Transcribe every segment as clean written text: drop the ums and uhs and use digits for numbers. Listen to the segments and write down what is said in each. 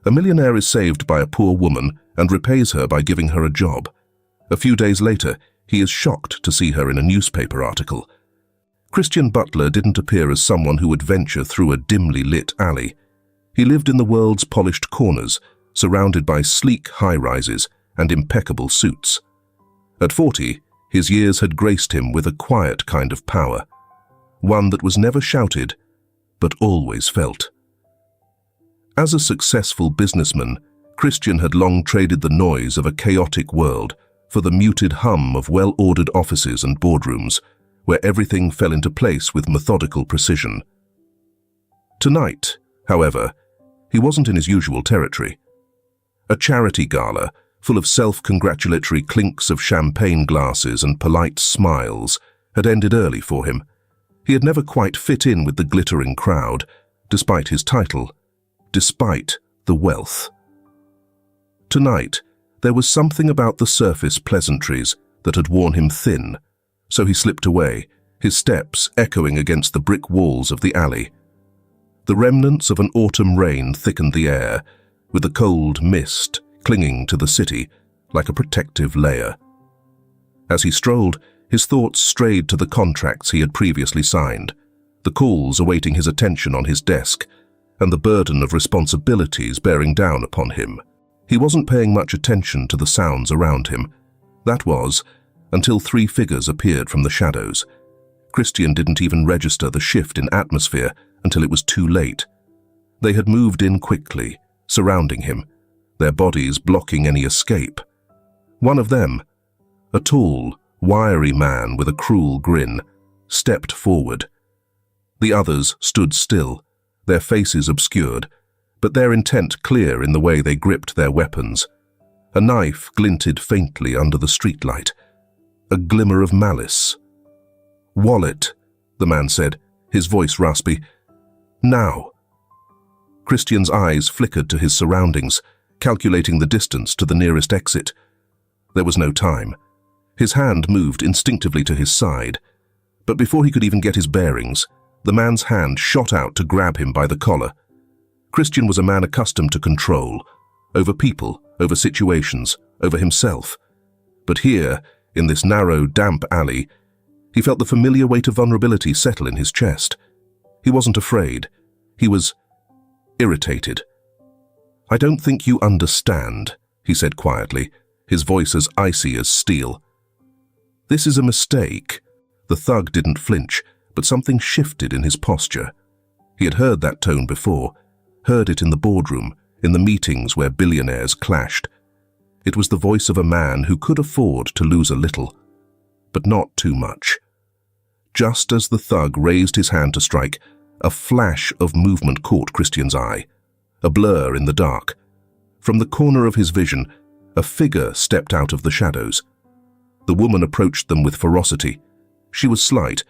A millionaire is saved by a poor woman and repays her by giving her a job. A few days later, he is shocked to see her in a newspaper article. Christian Butler didn't appear as someone who would venture through a dimly lit alley. He lived in the world's polished corners, surrounded by sleek high-rises and impeccable suits. At 40, his years had graced him with a quiet kind of power, one that was never shouted, but always felt. As a successful businessman, Christian had long traded the noise of a chaotic world for the muted hum of well-ordered offices and boardrooms, where everything fell into place with methodical precision. Tonight, however, he wasn't in his usual territory. A charity gala, full of self-congratulatory clinks of champagne glasses and polite smiles, had ended early for him. He had never quite fit in with the glittering crowd, despite his title, despite the wealth. Tonight, there was something about the surface pleasantries that had worn him thin, so he slipped away, his steps echoing against the brick walls of the alley. The remnants of an autumn rain thickened the air, with the cold mist clinging to the city like a protective layer. As he strolled, his thoughts strayed to the contracts he had previously signed, the calls awaiting his attention on his desk, and the burden of responsibilities bearing down upon him. He wasn't paying much attention to the sounds around him. That was, until 3 figures appeared from the shadows. Christian didn't even register the shift in atmosphere until it was too late. They had moved in quickly, surrounding him, their bodies blocking any escape. One of them, a tall, wiry man with a cruel grin, stepped forward. The others stood still, their faces obscured, but their intent clear in the way they gripped their weapons. A knife glinted faintly under the streetlight, a glimmer of malice. "Wallet," the man said, his voice raspy. "Now." Christian's eyes flickered to his surroundings, calculating the distance to the nearest exit. There was no time. His hand moved instinctively to his side, but before he could even get his bearings, the man's hand shot out to grab him by the collar. Christian was a man accustomed to control, over people, over situations, over himself. But here, in this narrow, damp alley, he felt the familiar weight of vulnerability settle in his chest. He wasn't afraid. He was irritated. "I don't think you understand," he said quietly, his voice as icy as steel. "This is a mistake." The thug didn't flinch, but something shifted in his posture. He had heard that tone before, heard it in the boardroom, in the meetings where billionaires clashed. It was the voice of a man who could afford to lose a little, but not too much. Just as the thug raised his hand to strike, a flash of movement caught Christian's eye, a blur in the dark. From the corner of his vision, a figure stepped out of the shadows. The woman approached them with ferocity. She was slight,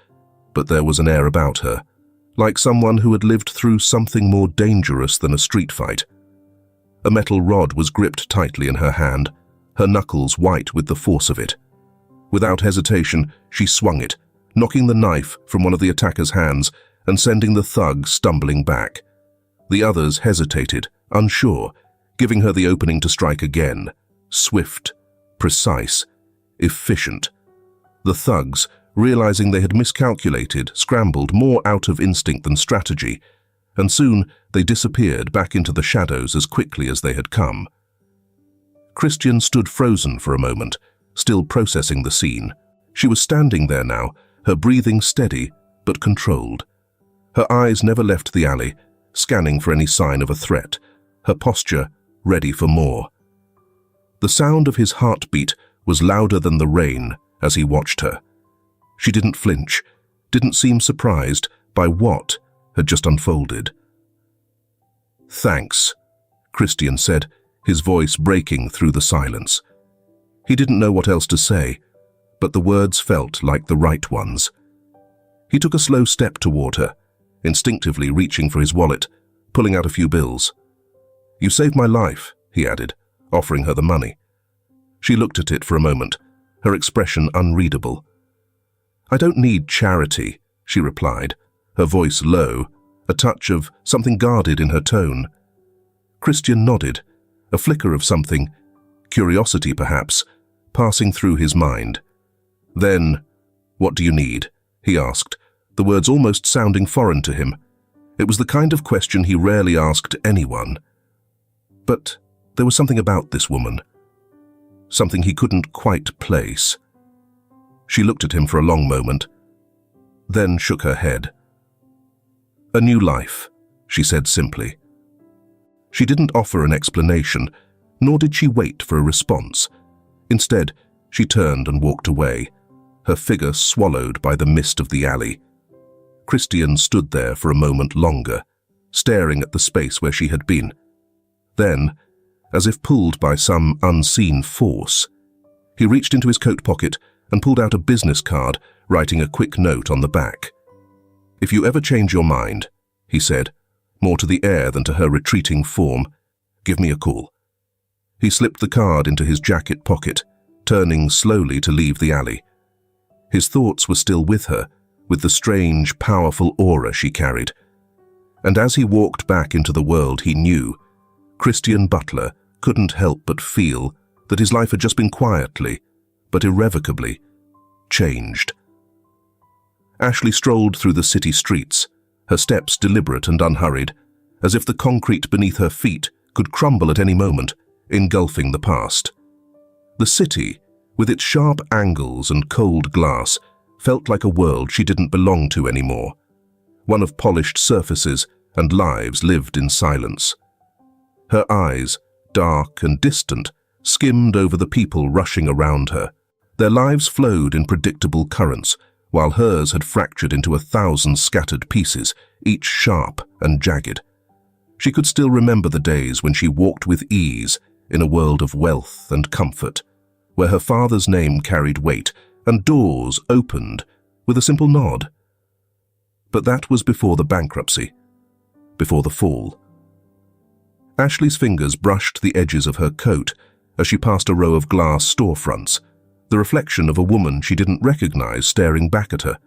but there was an air about her, like someone who had lived through something more dangerous than a street fight. A metal rod was gripped tightly in her hand, her knuckles white with the force of it. Without hesitation, she swung it, knocking the knife from one of the attacker's hands and sending the thug stumbling back. The others hesitated, unsure, giving her the opening to strike again. Swift, precise, efficient. The thugs, realizing they had miscalculated, scrambled more out of instinct than strategy, and soon they disappeared back into the shadows as quickly as they had come. Christian stood frozen for a moment, still processing the scene. She was standing there now, her breathing steady but controlled. Her eyes never left the alley, scanning for any sign of a threat, her posture ready for more. The sound of his heartbeat was louder than the rain as he watched her. She didn't flinch, didn't seem surprised by what had just unfolded. "Thanks," Christian said, his voice breaking through the silence. He didn't know what else to say, but the words felt like the right ones. He took a slow step toward her, instinctively reaching for his wallet, pulling out a few bills. "You saved my life," he added, offering her the money. She looked at it for a moment, her expression unreadable. "I don't need charity," she replied, her voice low, a touch of something guarded in her tone. Christian nodded, a flicker of something, curiosity perhaps, passing through his mind. Then, "What do you need?" he asked, the words almost sounding foreign to him. It was the kind of question he rarely asked anyone. But there was something about this woman, something he couldn't quite place. She looked at him for a long moment, then shook her head. "A new life," she said simply. She didn't offer an explanation, nor did she wait for a response. Instead, she turned and walked away, her figure swallowed by the mist of the alley. Christian stood there for a moment longer, staring at the space where she had been. Then, as if pulled by some unseen force, he reached into his coat pocket and pulled out a business card, writing a quick note on the back. "If you ever change your mind," he said, more to the air than to her retreating form, "give me a call." He slipped the card into his jacket pocket, turning slowly to leave the alley. His thoughts were still with her, with the strange, powerful aura she carried. And as he walked back into the world he knew, Christian Butler couldn't help but feel that his life had just been quietly, but irrevocably, changed. Ashley strolled through the city streets, her steps deliberate and unhurried, as if the concrete beneath her feet could crumble at any moment, engulfing the past. The city, with its sharp angles and cold glass, felt like a world she didn't belong to anymore, one of polished surfaces and lives lived in silence. Her eyes, dark and distant, skimmed over the people rushing around her. Their lives flowed in predictable currents, while hers had fractured into 1,000 scattered pieces, each sharp and jagged. She could still remember the days when she walked with ease in a world of wealth and comfort, where her father's name carried weight and doors opened with a simple nod. But that was before the bankruptcy, before the fall. Ashley's fingers brushed the edges of her coat as she passed a row of glass storefronts, the reflection of a woman she didn't recognize staring back at her.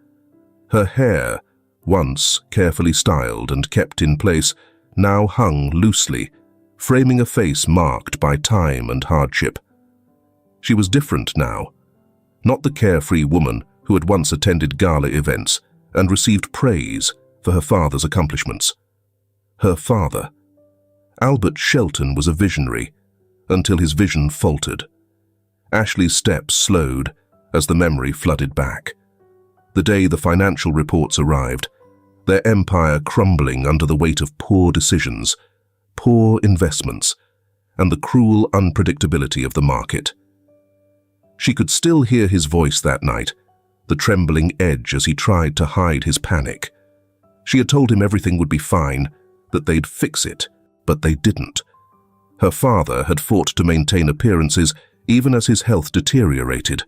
Her hair, once carefully styled and kept in place, now hung loosely, framing a face marked by time and hardship. She was different now, not the carefree woman who had once attended gala events and received praise for her father's accomplishments. Her father, Albert Shelton, was a visionary until his vision faltered. Ashley's steps slowed as the memory flooded back. The day the financial reports arrived, their empire crumbling under the weight of poor decisions, poor investments, and the cruel unpredictability of the market. She could still hear his voice that night, the trembling edge as he tried to hide his panic. She had told him everything would be fine, that they'd fix it, but they didn't. Her father had fought to maintain appearances even as his health deteriorated.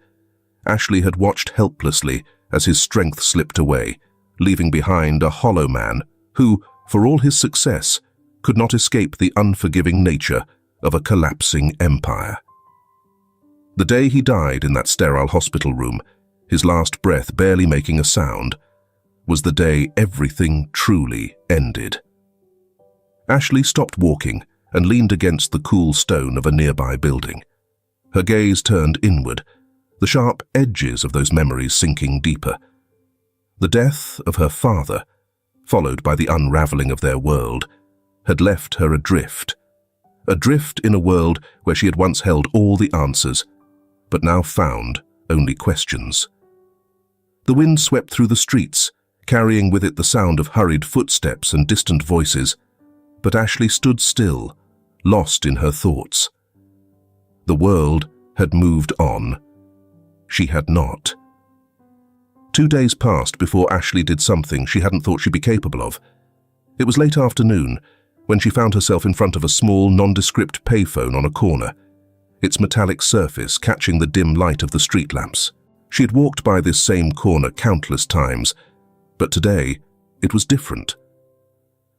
Ashley had watched helplessly as his strength slipped away, leaving behind a hollow man who, for all his success, could not escape the unforgiving nature of a collapsing empire. The day he died in that sterile hospital room, his last breath barely making a sound, was the day everything truly ended. Ashley stopped walking and leaned against the cool stone of a nearby building. Her gaze turned inward, the sharp edges of those memories sinking deeper. The death of her father, followed by the unraveling of their world, had left her adrift in a world where she had once held all the answers, but now found only questions. The wind swept through the streets, carrying with it the sound of hurried footsteps and distant voices, but Ashley stood still, lost in her thoughts. The world had moved on. She had not. 2 days passed before Ashley did something she hadn't thought she'd be capable of. It was late afternoon when she found herself in front of a small, nondescript payphone on a corner, its metallic surface catching the dim light of the street lamps. She had walked by this same corner countless times, but today it was different.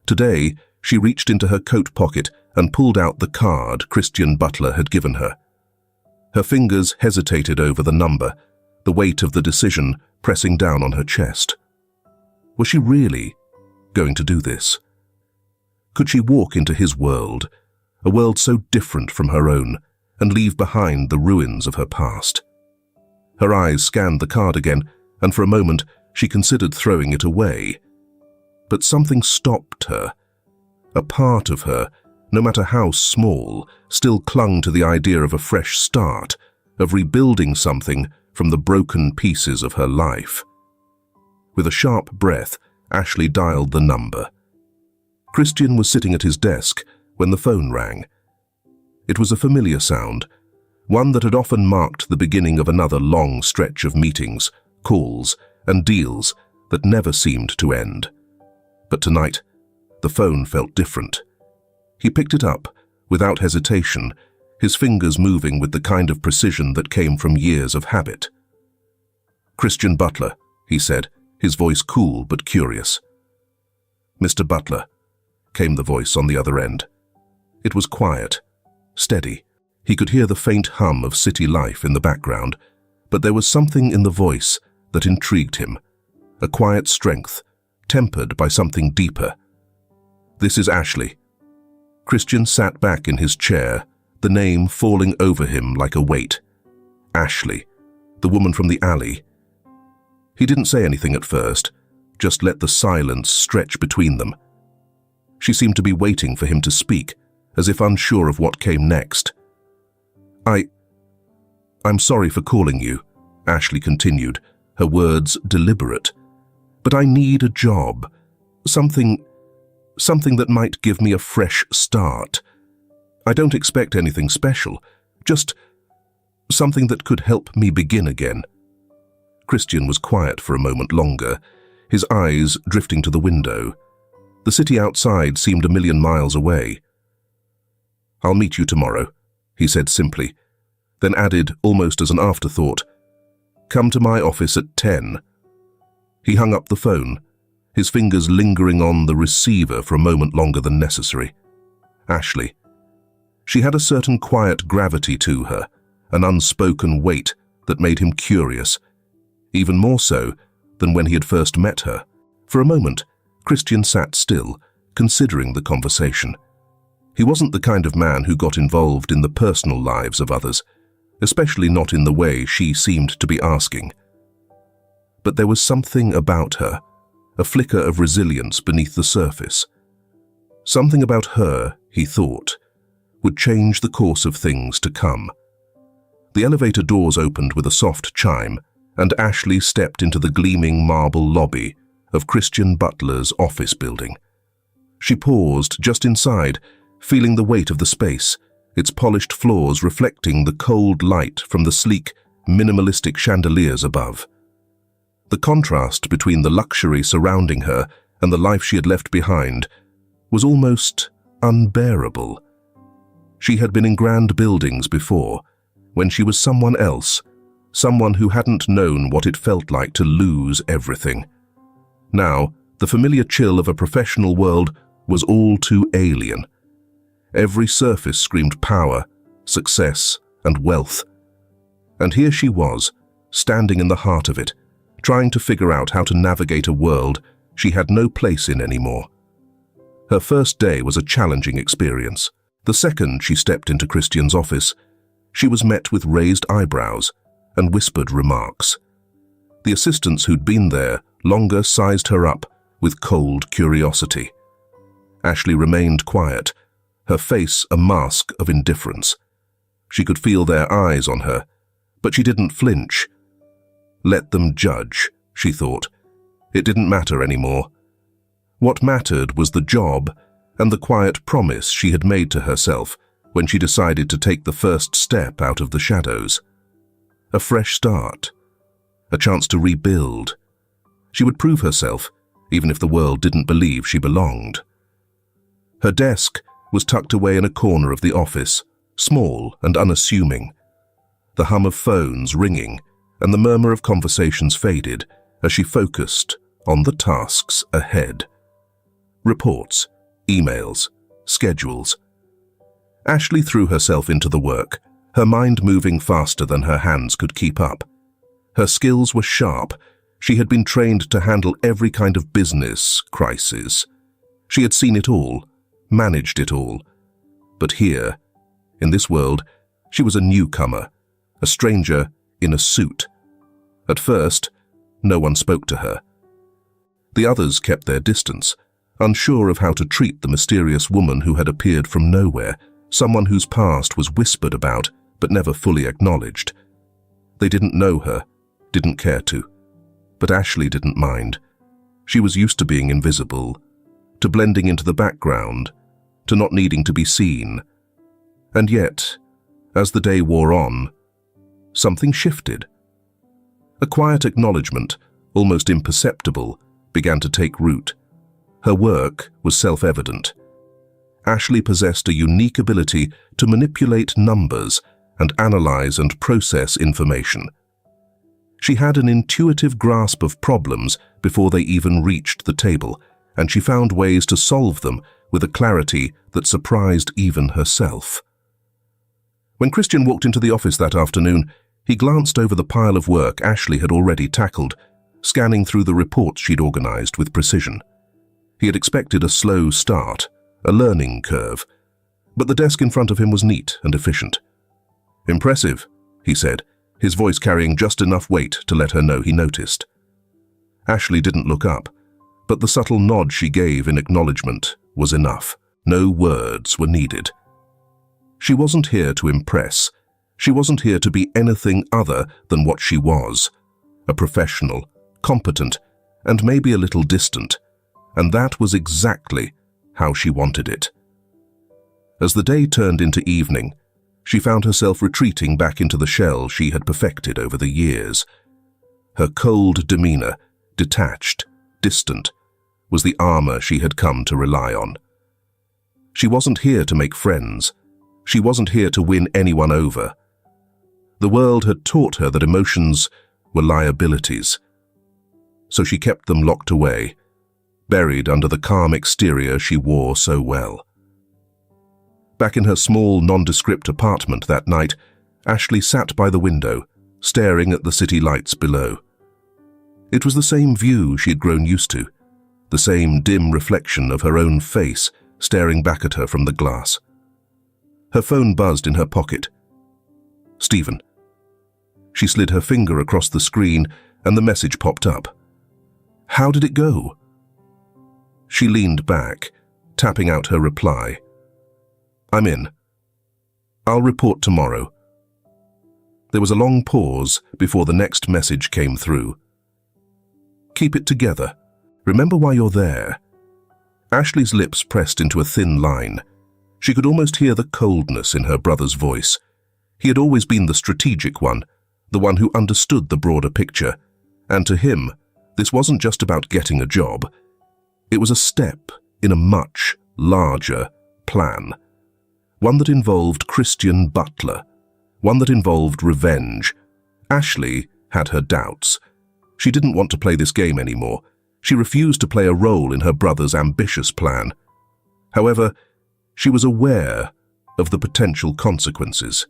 Today, she reached into her coat pocket and pulled out the card Christian Butler had given her. Her fingers hesitated over the number, the weight of the decision pressing down on her chest. Was she really going to do this? Could she walk into his world, a world so different from her own, and leave behind the ruins of her past. Her eyes scanned the card again, and for a moment she considered throwing it away. But something stopped her. A part of her, no matter how small, still clung to the idea of a fresh start, of rebuilding something from the broken pieces of her life. With a sharp breath, Ashley dialed the number. Christian was sitting at his desk when the phone rang. It was a familiar sound, one that had often marked the beginning of another long stretch of meetings, calls, and deals that never seemed to end. But tonight, the phone felt different. He picked it up, without hesitation, his fingers moving with the kind of precision that came from years of habit. "Christian Butler," he said, his voice cool but curious. "Mr. Butler," came the voice on the other end. It was quiet, steady. He could hear the faint hum of city life in the background, but there was something in the voice that intrigued him, a quiet strength, tempered by something deeper. "This is Ashley." Christian sat back in his chair, the name falling over him like a weight. Ashley, the woman from the alley. He didn't say anything at first, just let the silence stretch between them. She seemed to be waiting for him to speak, as if unsure of what came next. I'm sorry for calling you," Ashley continued, her words deliberate. "But I need a job, something that might give me a fresh start. I don't expect anything special, just something that could help me begin again." Christian was quiet for a moment longer, his eyes drifting to the window. The city outside seemed a million miles away. "I'll meet you tomorrow," he said simply, then added, almost as an afterthought, "Come to my office at 10. He hung up the phone, his fingers lingering on the receiver for a moment longer than necessary. Ashley. She had a certain quiet gravity to her, an unspoken weight that made him curious, even more so than when he had first met her. For a moment, Christian sat still, considering the conversation. He wasn't the kind of man who got involved in the personal lives of others, especially not in the way she seemed to be asking. But there was something about her, a flicker of resilience beneath the surface. Something about her, he thought, would change the course of things to come. The elevator doors opened with a soft chime, and Ashley stepped into the gleaming marble lobby of Christian Butler's office building. She paused just inside, feeling the weight of the space, its polished floors reflecting the cold light from the sleek, minimalistic chandeliers above. The contrast between the luxury surrounding her and the life she had left behind was almost unbearable. She had been in grand buildings before, when she was someone else, someone who hadn't known what it felt like to lose everything. Now, the familiar chill of a professional world was all too alien. Every surface screamed power, success, and wealth. And here she was, standing in the heart of it, trying to figure out how to navigate a world she had no place in anymore. Her first day was a challenging experience. The second she stepped into Christian's office, she was met with raised eyebrows and whispered remarks. The assistants who'd been there longer sized her up with cold curiosity. Ashley remained quiet, her face a mask of indifference. She could feel their eyes on her, but she didn't flinch. Let them judge, she thought. It didn't matter anymore. What mattered was the job and the quiet promise she had made to herself when she decided to take the first step out of the shadows. A fresh start, a chance to rebuild. She would prove herself, even if the world didn't believe she belonged. Her desk was tucked away in a corner of the office, small and unassuming. The hum of phones ringing and the murmur of conversations faded as she focused on the tasks ahead. Reports, emails, schedules. Ashley threw herself into the work, her mind moving faster than her hands could keep up. Her skills were sharp. She had been trained to handle every kind of business crisis. She had seen it all, managed it all. But here, in this world, she was a newcomer, a stranger in a suit. At first, no one spoke to her. The others kept their distance, unsure of how to treat the mysterious woman who had appeared from nowhere, someone whose past was whispered about but never fully acknowledged. They didn't know her, didn't care to. But Ashley didn't mind. She was used to being invisible, to blending into the background, to not needing to be seen. And yet, as the day wore on, something shifted. A quiet acknowledgement, almost imperceptible, began to take root. Her work was self-evident. Ashley possessed a unique ability to manipulate numbers and analyze and process information. She had an intuitive grasp of problems before they even reached the table, and she found ways to solve them with a clarity that surprised even herself. When Christian walked into the office that afternoon, he glanced over the pile of work Ashley had already tackled, scanning through the reports she'd organized with precision. He had expected a slow start, a learning curve, but the desk in front of him was neat and efficient. "Impressive," he said, his voice carrying just enough weight to let her know he noticed. Ashley didn't look up, but the subtle nod she gave in acknowledgement was enough. No words were needed. She wasn't here to impress. She wasn't here to be anything other than what she was, a professional, competent, and maybe a little distant, and that was exactly how she wanted it. As the day turned into evening, she found herself retreating back into the shell she had perfected over the years. Her cold demeanor, detached, distant, was the armor she had come to rely on. She wasn't here to make friends. She wasn't here to win anyone over. The world had taught her that emotions were liabilities, so she kept them locked away, buried under the calm exterior she wore so well. Back in her small, nondescript apartment that night, Ashley sat by the window, staring at the city lights below. It was the same view she had grown used to, the same dim reflection of her own face staring back at her from the glass. Her phone buzzed in her pocket. "Stephen." She slid her finger across the screen and the message popped up. "How did it go?" She leaned back, tapping out her reply. "I'm in. I'll report tomorrow." There was a long pause before the next message came through. "Keep it together. Remember why you're there." Ashley's lips pressed into a thin line. She could almost hear the coldness in her brother's voice. He had always been the strategic one, the one who understood the broader picture, and to him, this wasn't just about getting a job. It was a step in a much larger plan. One that involved Christian Butler, one that involved revenge. Ashley had her doubts. She didn't want to play this game anymore. She refused to play a role in her brother's ambitious plan. However, she was aware of the potential consequences.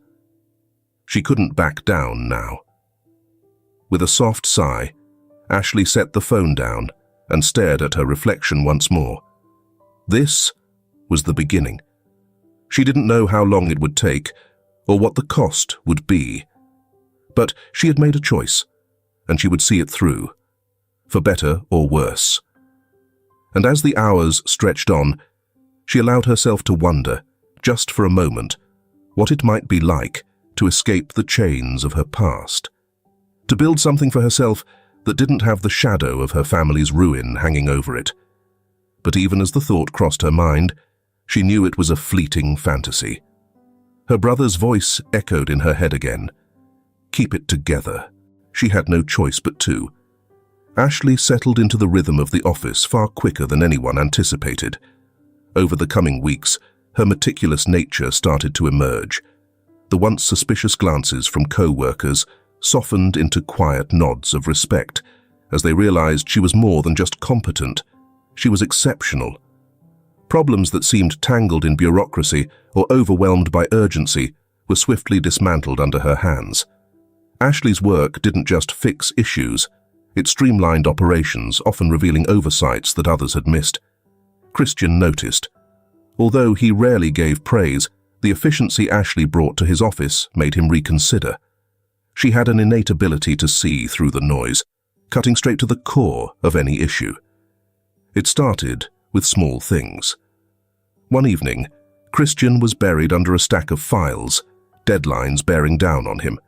She couldn't back down now. With a soft sigh, Ashley set the phone down and stared at her reflection once more. This was the beginning. She didn't know how long it would take or what the cost would be. But she had made a choice, and she would see it through, for better or worse. And as the hours stretched on, she allowed herself to wonder, just for a moment, what it might be like to escape the chains of her past, to build something for herself that didn't have the shadow of her family's ruin hanging over it. But even as the thought crossed her mind, she knew it was a fleeting fantasy. Her brother's voice echoed in her head again. Keep it together. She had no choice but to. Ashley settled into the rhythm of the office far quicker than anyone anticipated. Over the coming weeks, her meticulous nature started to emerge. The once suspicious glances from co-workers softened into quiet nods of respect as they realized she was more than just competent. She was exceptional. Problems that seemed tangled in bureaucracy or overwhelmed by urgency were swiftly dismantled under her hands. Ashley's work didn't just fix issues, it streamlined operations, often revealing oversights that others had missed. Christian noticed. Although he rarely gave praise, The efficiency Ashley brought to his office made him reconsider. She had an innate ability to see through the noise, cutting straight to the core of any issue. It started with small things. One evening, Christian was buried under a stack of files, deadlines bearing down on him.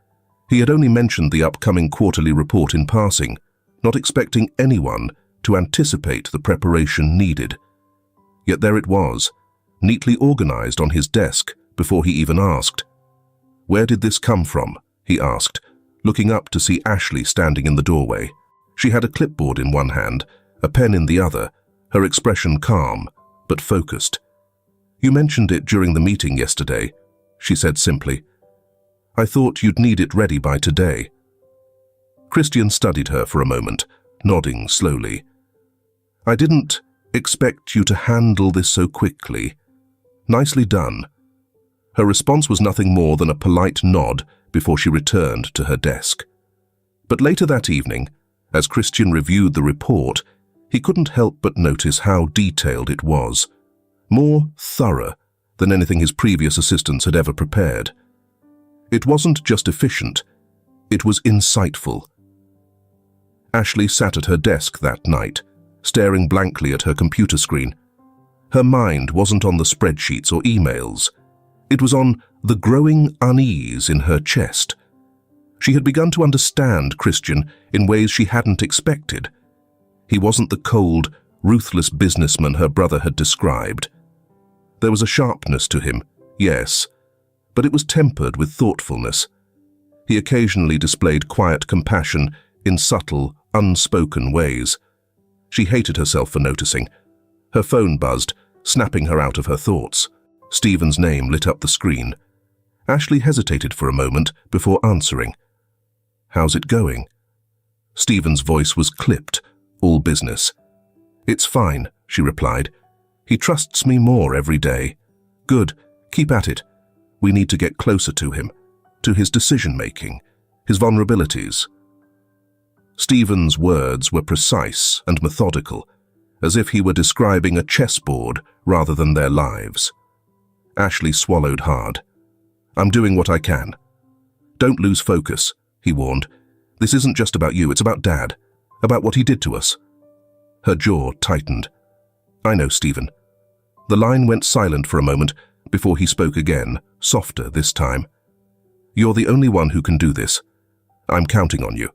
He had only mentioned the upcoming quarterly report in passing, not expecting anyone to anticipate the preparation needed. Yet there it was, neatly organized on his desk before he even asked. "Where did this come from?" he asked, looking up to see Ashley standing in the doorway. She had a clipboard in one hand, a pen in the other, her expression calm, but focused. "You mentioned it during the meeting yesterday," she said simply. "I thought you'd need it ready by today." Christian studied her for a moment, nodding slowly. "I didn't expect you to handle this so quickly. Nicely done." Her response was nothing more than a polite nod before she returned to her desk. But later that evening, as Christian reviewed the report, he couldn't help but notice how detailed it was, more thorough than anything his previous assistants had ever prepared. It wasn't just efficient, it was insightful. Ashley sat at her desk that night, staring blankly at her computer screen. Her mind wasn't on the spreadsheets or emails. It was on the growing unease in her chest. She had begun to understand Christian in ways she hadn't expected. He wasn't the cold, ruthless businessman her brother had described. There was a sharpness to him, yes, but it was tempered with thoughtfulness. He occasionally displayed quiet compassion in subtle, unspoken ways. She hated herself for noticing. Her phone buzzed, snapping her out of her thoughts. Stephen's name lit up the screen. Ashley hesitated for a moment before answering. "How's it going?" Stephen's voice was clipped, all business. "It's fine," she replied. "He trusts me more every day." "Good, keep at it. We need to get closer to him, to his decision-making, his vulnerabilities." Stephen's words were precise and methodical, as if he were describing a chessboard rather than their lives. Ashley swallowed hard. "I'm doing what I can." "Don't lose focus," he warned. "This isn't just about you, it's about Dad, about what he did to us." Her jaw tightened. "I know, Stephen." The line went silent for a moment before he spoke again, softer this time. "You're the only one who can do this. I'm counting on you."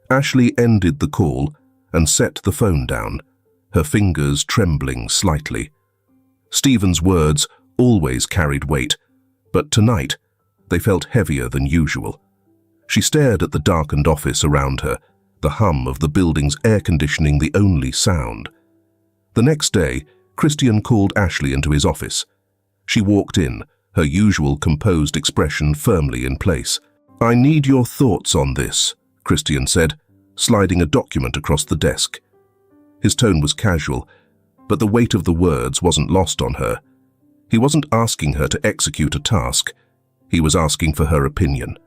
Ashley ended the call and set the phone down, her fingers trembling slightly. Stephen's words always carried weight, but tonight they felt heavier than usual. She stared at the darkened office around her, the hum of the building's air conditioning the only sound. The next day, Christian called Ashley into his office. She walked in, her usual composed expression firmly in place. "I need your thoughts on this," Christian said, sliding a document across the desk. His tone was casual, but the weight of the words wasn't lost on her. He wasn't asking her to execute a task. He was asking for her opinion.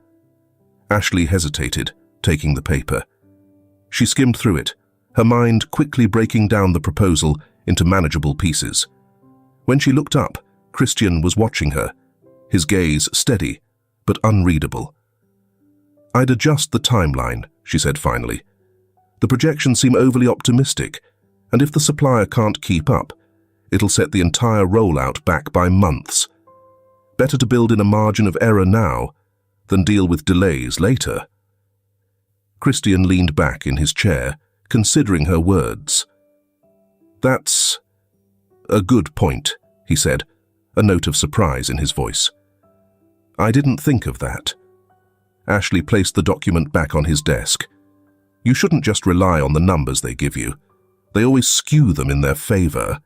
Ashley hesitated, taking the paper. She skimmed through it, her mind quickly breaking down the proposal into manageable pieces. When she looked up, Christian was watching her, his gaze steady, but unreadable. "I'd adjust the timeline," she said finally. "The projections seem overly optimistic, and if the supplier can't keep up, it'll set the entire rollout back by months. Better to build in a margin of error now than deal with delays later." Christian leaned back in his chair, considering her words. "That's a good point," he said, a note of surprise in his voice. "I didn't think of that." Ashley placed the document back on his desk. "You shouldn't just rely on the numbers they give you. They always skew them in their favor."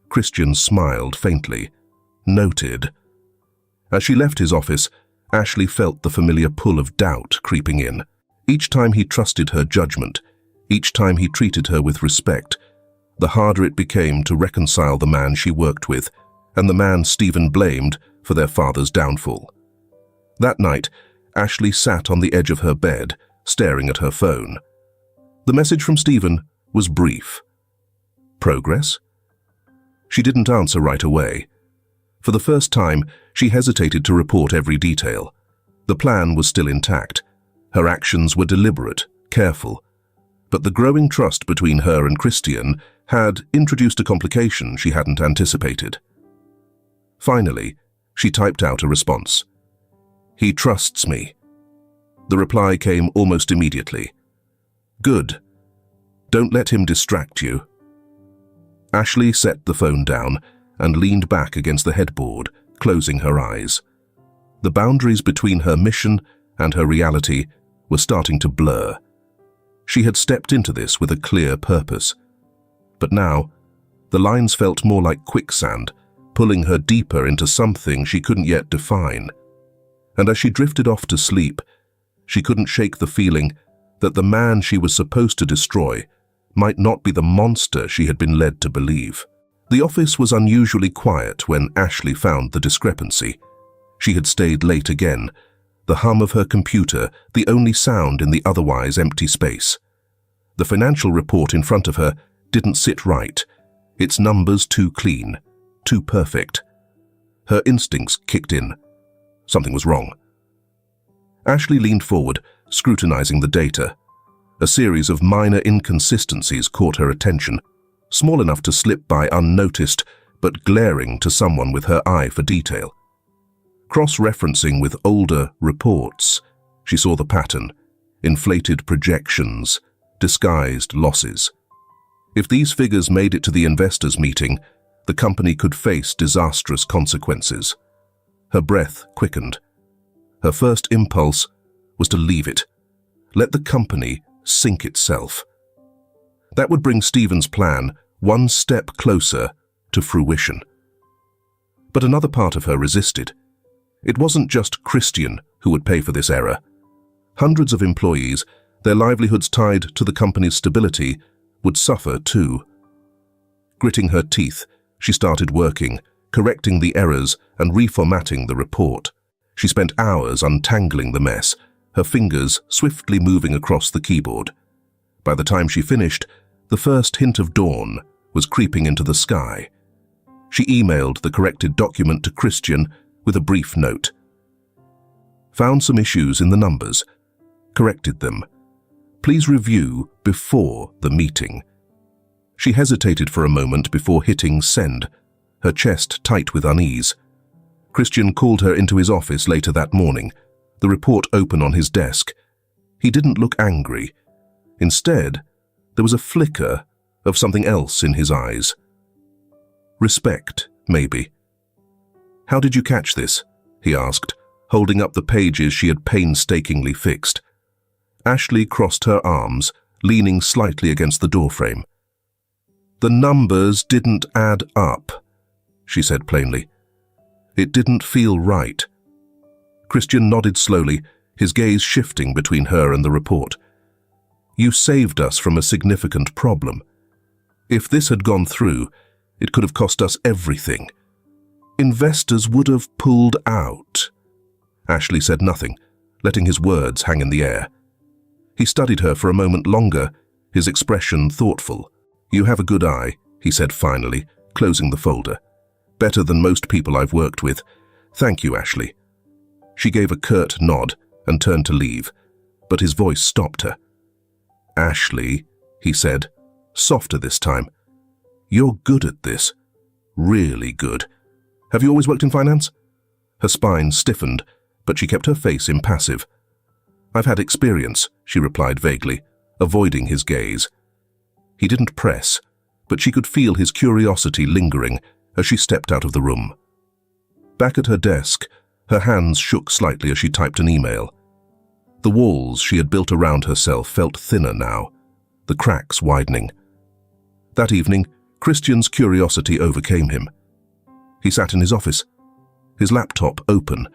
Christian smiled faintly. "Noted." As she left his office, Ashley felt the familiar pull of doubt creeping in. Each time he trusted her judgment, each time he treated her with respect, the harder it became to reconcile the man she worked with and the man Stephen blamed for their father's downfall. That night, Ashley sat on the edge of her bed, staring at her phone. The message from Stephen was brief. "Progress?" She didn't answer right away. For the first time, she hesitated to report every detail. The plan was still intact. Her actions were deliberate, careful. But the growing trust between her and Christian had introduced a complication she hadn't anticipated. Finally, she typed out a response. "He trusts me." The reply came almost immediately. "Good. Don't let him distract you." Ashley set the phone down and leaned back against the headboard, closing her eyes. The boundaries between her mission and her reality were starting to blur. She had stepped into this with a clear purpose. But now, the lines felt more like quicksand, pulling her deeper into something she couldn't yet define. And as she drifted off to sleep, she couldn't shake the feeling that the man she was supposed to destroy might not be the monster she had been led to believe. The office was unusually quiet when Ashley found the discrepancy. She had stayed late again, the hum of her computer the only sound in the otherwise empty space. The financial report in front of her didn't sit right, its numbers too clean, too perfect. Her instincts kicked in. Something was wrong. Ashley leaned forward, scrutinizing the data. A series of minor inconsistencies caught her attention, small enough to slip by unnoticed, but glaring to someone with her eye for detail. Cross-referencing with older reports, she saw the pattern: inflated projections, disguised losses. If these figures made it to the investors' meeting, the company could face disastrous consequences. Her breath quickened. Her first impulse was to leave it, let the company sink itself. That would bring Stephen's plan one step closer to fruition. But another part of her resisted. It wasn't just Christian who would pay for this error. Hundreds of employees, their livelihoods tied to the company's stability, would suffer too. Gritting her teeth, she started working, correcting the errors and reformatting the report. She spent hours untangling the mess, her fingers swiftly moving across the keyboard. By the time she finished, the first hint of dawn was creeping into the sky. She emailed the corrected document to Christian with a brief note. Found some issues in the numbers. Corrected them. Please review before the meeting. She hesitated for a moment before hitting send, her chest tight with unease. Christian called her into his office later that morning, the report open on his desk. He didn't look angry. Instead, there was a flicker of something else in his eyes. Respect, maybe. "How did you catch this?" he asked, holding up the pages she had painstakingly fixed. Ashley crossed her arms, leaning slightly against the doorframe. "The numbers didn't add up," she said plainly. "It didn't feel right." Christian nodded slowly, his gaze shifting between her and the report. "You saved us from a significant problem. If this had gone through, it could have cost us everything. Investors would have pulled out." Ashley said nothing, letting his words hang in the air. He studied her for a moment longer, his expression thoughtful. "You have a good eye," he said finally, closing the folder. "Better than most people I've worked with. Thank you, Ashley." She gave a curt nod and turned to leave, but his voice stopped her. "Ashley," he said, softer this time. "You're good at this. Really good. Have you always worked in finance?" Her spine stiffened, but she kept her face impassive. "I've had experience," she replied vaguely, avoiding his gaze. He didn't press, but she could feel his curiosity lingering as she stepped out of the room. Back at her desk, her hands shook slightly as she typed an email. The walls she had built around herself felt thinner now, the cracks widening. That evening, Christian's curiosity overcame him. He sat in his office, his laptop open,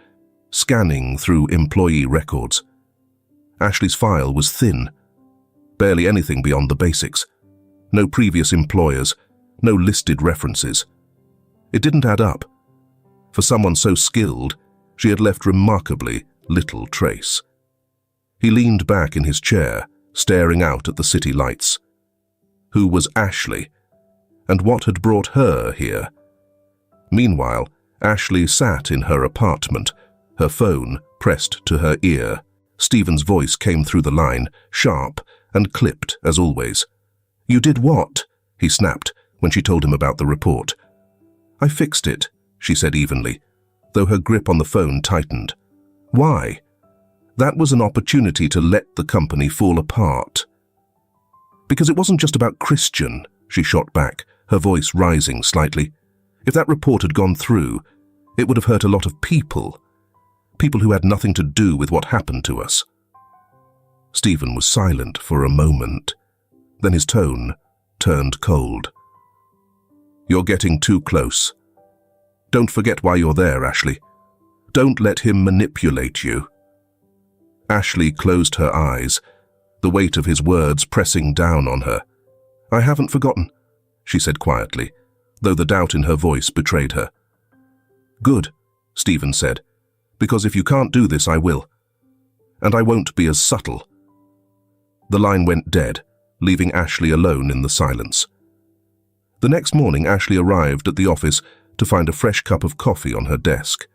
scanning through employee records. Ashley's file was thin, barely anything beyond the basics. No previous employers, no listed references. It didn't add up. For someone so skilled, she had left remarkably little trace. He leaned back in his chair, staring out at the city lights. Who was Ashley? And what had brought her here? Meanwhile, Ashley sat in her apartment, her phone pressed to her ear. Stephen's voice came through the line, sharp and clipped as always. "You did what?" he snapped when she told him about the report. "I fixed it," she said evenly, though her grip on the phone tightened. "Why?" "That was an opportunity to let the company fall apart." "Because it wasn't just about Christian," she shot back, her voice rising slightly. "If that report had gone through, it would have hurt a lot of people. People who had nothing to do with what happened to us." Stephen was silent for a moment. Then his tone turned cold. "You're getting too close. Don't forget why you're there, Ashley. Don't let him manipulate you." Ashley closed her eyes, the weight of his words pressing down on her. "I haven't forgotten," she said quietly, though the doubt in her voice betrayed her. "Good," Stephen said, "because if you can't do this, I will. And I won't be as subtle." The line went dead, leaving Ashley alone in the silence. The next morning, Ashley arrived at the office to find a fresh cup of coffee on her desk.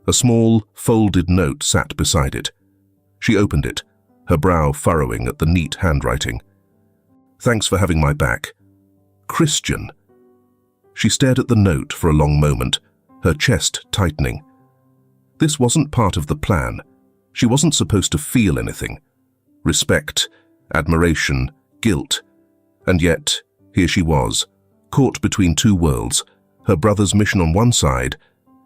A small, folded note sat beside it. She opened it, her brow furrowing at the neat handwriting. "Thanks for having my back. Christian." She stared at the note for a long moment, her chest tightening. This wasn't part of the plan. She wasn't supposed to feel anything. Respect, admiration, guilt. And yet, here she was, caught between two worlds, her brother's mission on one side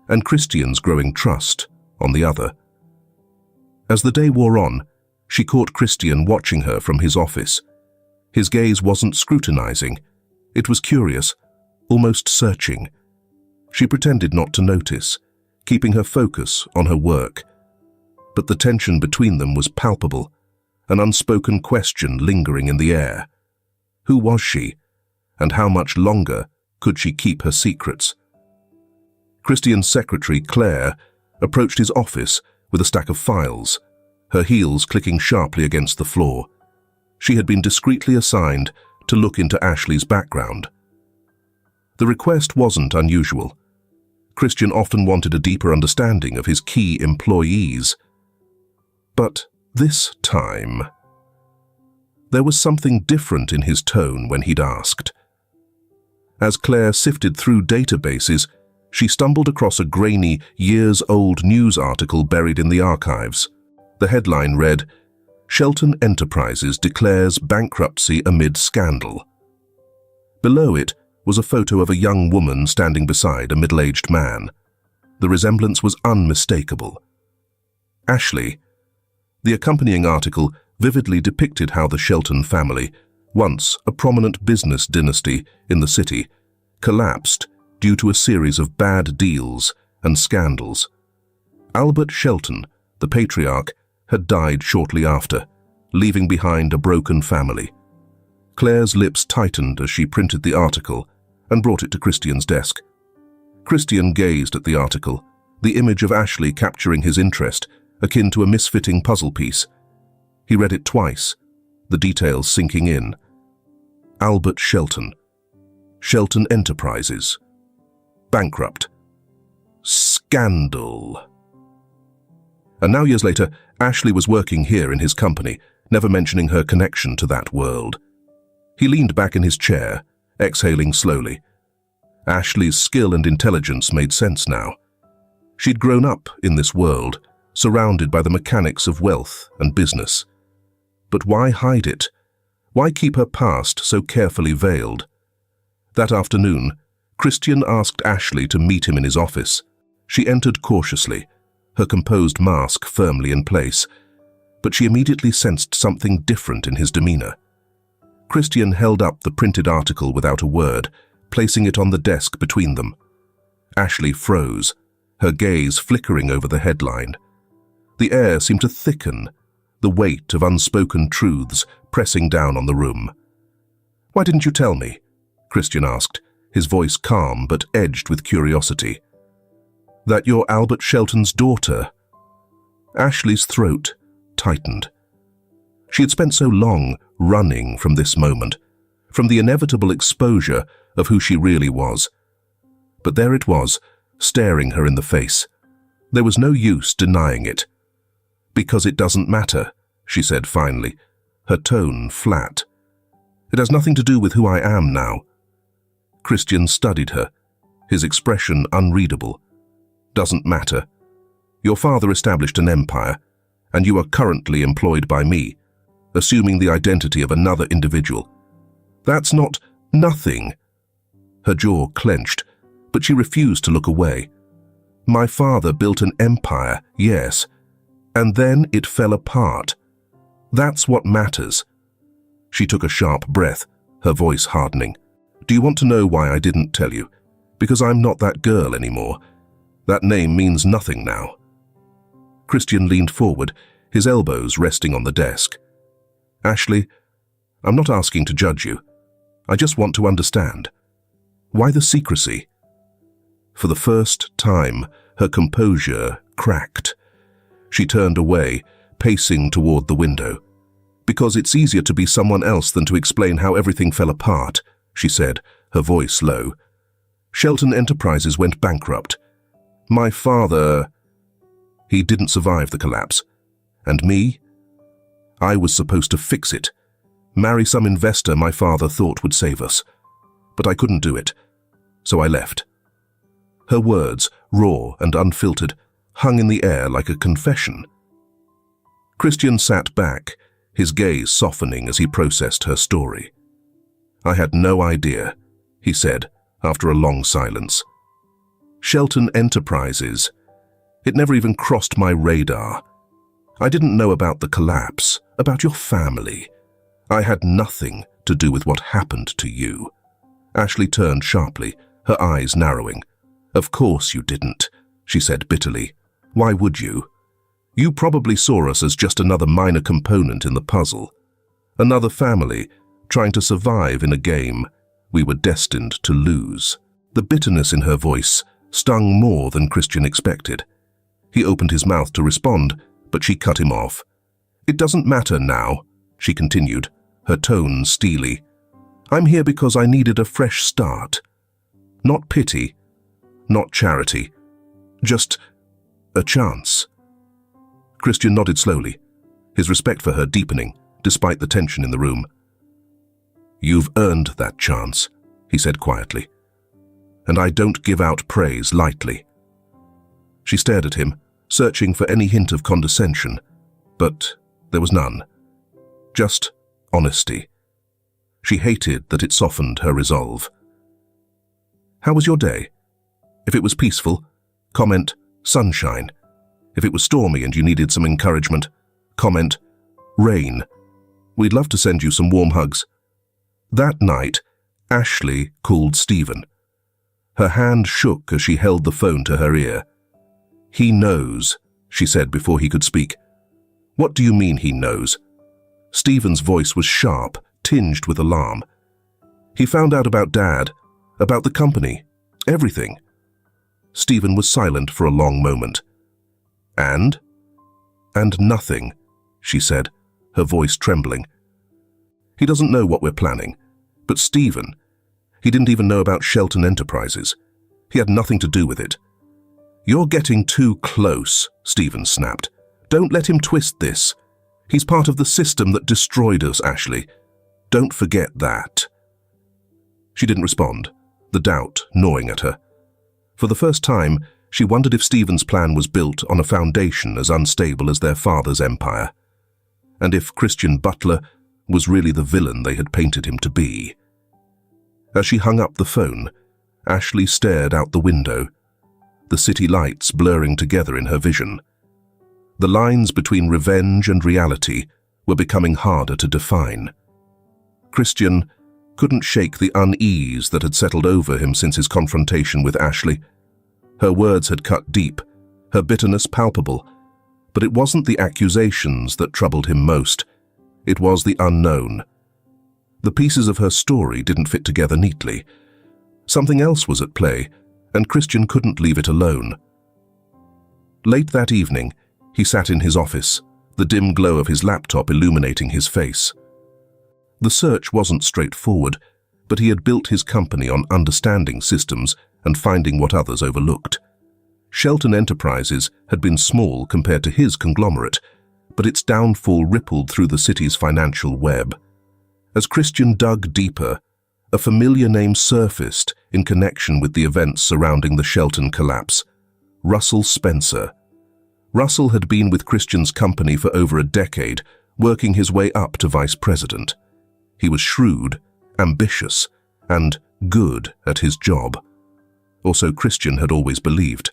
and Christian's growing trust on the other. As the day wore on, she caught Christian watching her from his office. His gaze wasn't scrutinizing. It was curious, almost searching. She pretended not to notice, keeping her focus on her work. But the tension between them was palpable, an unspoken question lingering in the air. Who was she, and how much longer could she keep her secrets? Christian's secretary, Claire, approached his office with a stack of files, her heels clicking sharply against the floor. She had been discreetly assigned to look into Ashley's background. The request wasn't unusual. Christian often wanted a deeper understanding of his key employees. But this time, there was something different in his tone when he'd asked. As Claire sifted through databases, she stumbled across a grainy, years-old news article buried in the archives. The headline read, "Shelton Enterprises declares bankruptcy amid scandal." Below it was a photo of a young woman standing beside a middle-aged man. The resemblance was unmistakable. Ashley. The accompanying article vividly depicted how the Shelton family, once a prominent business dynasty in the city, collapsed due to a series of bad deals and scandals. Albert Shelton, the patriarch, had died shortly after, leaving behind a broken family. Claire's lips tightened as she printed the article and brought it to Christian's desk. Christian gazed at the article, the image of Ashley capturing his interest, akin to a misfitting puzzle piece. He read it twice, the details sinking in. Albert Shelton. Shelton Enterprises. Bankrupt. Scandal. And now, years later, Ashley was working here in his company, never mentioning her connection to that world. He leaned back in his chair, exhaling slowly. Ashley's skill and intelligence made sense now. She'd grown up in this world, surrounded by the mechanics of wealth and business. But why hide it? Why keep her past so carefully veiled? That afternoon, Christian asked Ashley to meet him in his office. She entered cautiously, her composed mask firmly in place, but she immediately sensed something different in his demeanor. Christian held up the printed article without a word, placing it on the desk between them. Ashley froze, her gaze flickering over the headline. The air seemed to thicken, the weight of unspoken truths pressing down on the room. "Why didn't you tell me?" Christian asked, his voice calm but edged with curiosity. "That you're Albert Shelton's daughter." Ashley's throat tightened. She had spent so long running from this moment, from the inevitable exposure of who she really was. But there it was, staring her in the face. There was no use denying it. "Because it doesn't matter," she said finally, her tone flat. "It has nothing to do with who I am now." Christian studied her, his expression unreadable. "Doesn't matter. Your father established an empire, and you are currently employed by me, assuming the identity of another individual. That's not nothing." Her jaw clenched, but she refused to look away. "My father built an empire, yes, and then it fell apart. That's what matters." She took a sharp breath, her voice hardening. "Do you want to know why I didn't tell you? Because I'm not that girl anymore. That name means nothing now." Christian leaned forward, his elbows resting on the desk. "Ashley, I'm not asking to judge you. I just want to understand. Why the secrecy?" For the first time, her composure cracked. She turned away, pacing toward the window. "Because it's easier to be someone else than to explain how everything fell apart," she said, her voice low. "Shelton Enterprises went bankrupt. My father, he didn't survive the collapse. And me? I was supposed to fix it. Marry some investor my father thought would save us. But I couldn't do it, so I left." Her words, raw and unfiltered, hung in the air like a confession. Christian sat back, his gaze softening as he processed her story. "I had no idea," he said, after a long silence. "Shelton Enterprises. It never even crossed my radar. I didn't know about the collapse, about your family. I had nothing to do with what happened to you." Ashley turned sharply, her eyes narrowing. "Of course you didn't," she said bitterly. "Why would you? You probably saw us as just another minor component in the puzzle. Another family, trying to survive in a game we were destined to lose." The bitterness in her voice stung more than Christian expected. He opened his mouth to respond, but she cut him off. "It doesn't matter now," she continued, her tone steely. "I'm here because I needed a fresh start. Not pity, not charity, just a chance." Christian nodded slowly, his respect for her deepening, despite the tension in the room. "You've earned that chance," he said quietly. "And I don't give out praise lightly." She stared at him, searching for any hint of condescension, but there was none. Just honesty. She hated that it softened her resolve. "How was your day? If it was peaceful, comment sunshine. If it was stormy and you needed some encouragement, comment rain. We'd love to send you some warm hugs." That night, Ashley called Stephen. Her hand shook as she held the phone to her ear. "He knows," she said before he could speak. "What do you mean he knows?" Stephen's voice was sharp, tinged with alarm. "He found out about Dad, about the company, everything." Stephen was silent for a long moment. "And?" "And nothing," she said, her voice trembling. "He doesn't know what we're planning. But Stephen, he didn't even know about Shelton Enterprises. He had nothing to do with it." "You're getting too close," Stephen snapped. "Don't let him twist this. He's part of the system that destroyed us, Ashley. Don't forget that." She didn't respond, the doubt gnawing at her. For the first time, she wondered if Stephen's plan was built on a foundation as unstable as their father's empire, and if Christian Butler was really the villain they had painted him to be. As she hung up the phone, Ashley stared out the window, the city lights blurring together in her vision. The lines between revenge and reality were becoming harder to define. Christian couldn't shake the unease that had settled over him since his confrontation with Ashley. Her words had cut deep, her bitterness palpable, but it wasn't the accusations that troubled him most. It was the unknown. The pieces of her story didn't fit together neatly. Something else was at play, and Christian couldn't leave it alone. Late that evening, he sat in his office, the dim glow of his laptop illuminating his face. The search wasn't straightforward, but he had built his company on understanding systems and finding what others overlooked. Shelton Enterprises had been small compared to his conglomerate, but its downfall rippled through the city's financial web. As Christian dug deeper, a familiar name surfaced in connection with the events surrounding the Shelton collapse: Russell Spencer. Russell had been with Christian's company for over a decade, working his way up to vice president. He was shrewd, ambitious, and good at his job. Or so Christian had always believed.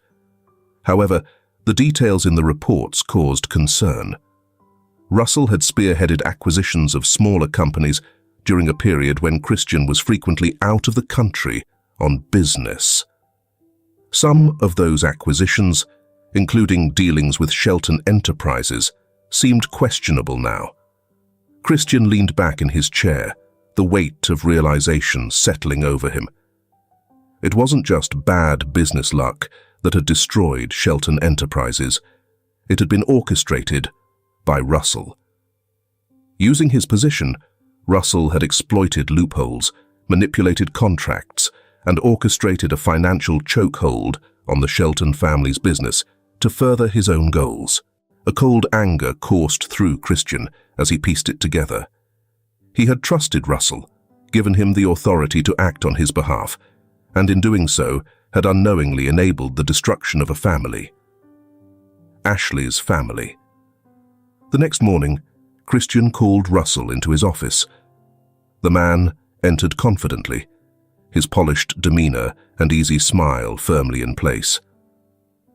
However, the details in the reports caused concern. Russell had spearheaded acquisitions of smaller companies during a period when Christian was frequently out of the country on business. Some of those acquisitions, including dealings with Shelton Enterprises, seemed questionable now. Christian leaned back in his chair, the weight of realization settling over him. It wasn't just bad business luck that had destroyed Shelton Enterprises. It had been orchestrated by Russell. Using his position, Russell had exploited loopholes, manipulated contracts, and orchestrated a financial chokehold on the Shelton family's business to further his own goals. A cold anger coursed through Christian as he pieced it together. He had trusted Russell, given him the authority to act on his behalf, and in doing so had unknowingly enabled the destruction of a family. Ashley's family. The next morning, Christian called Russell into his office. The man entered confidently, his polished demeanor and easy smile firmly in place.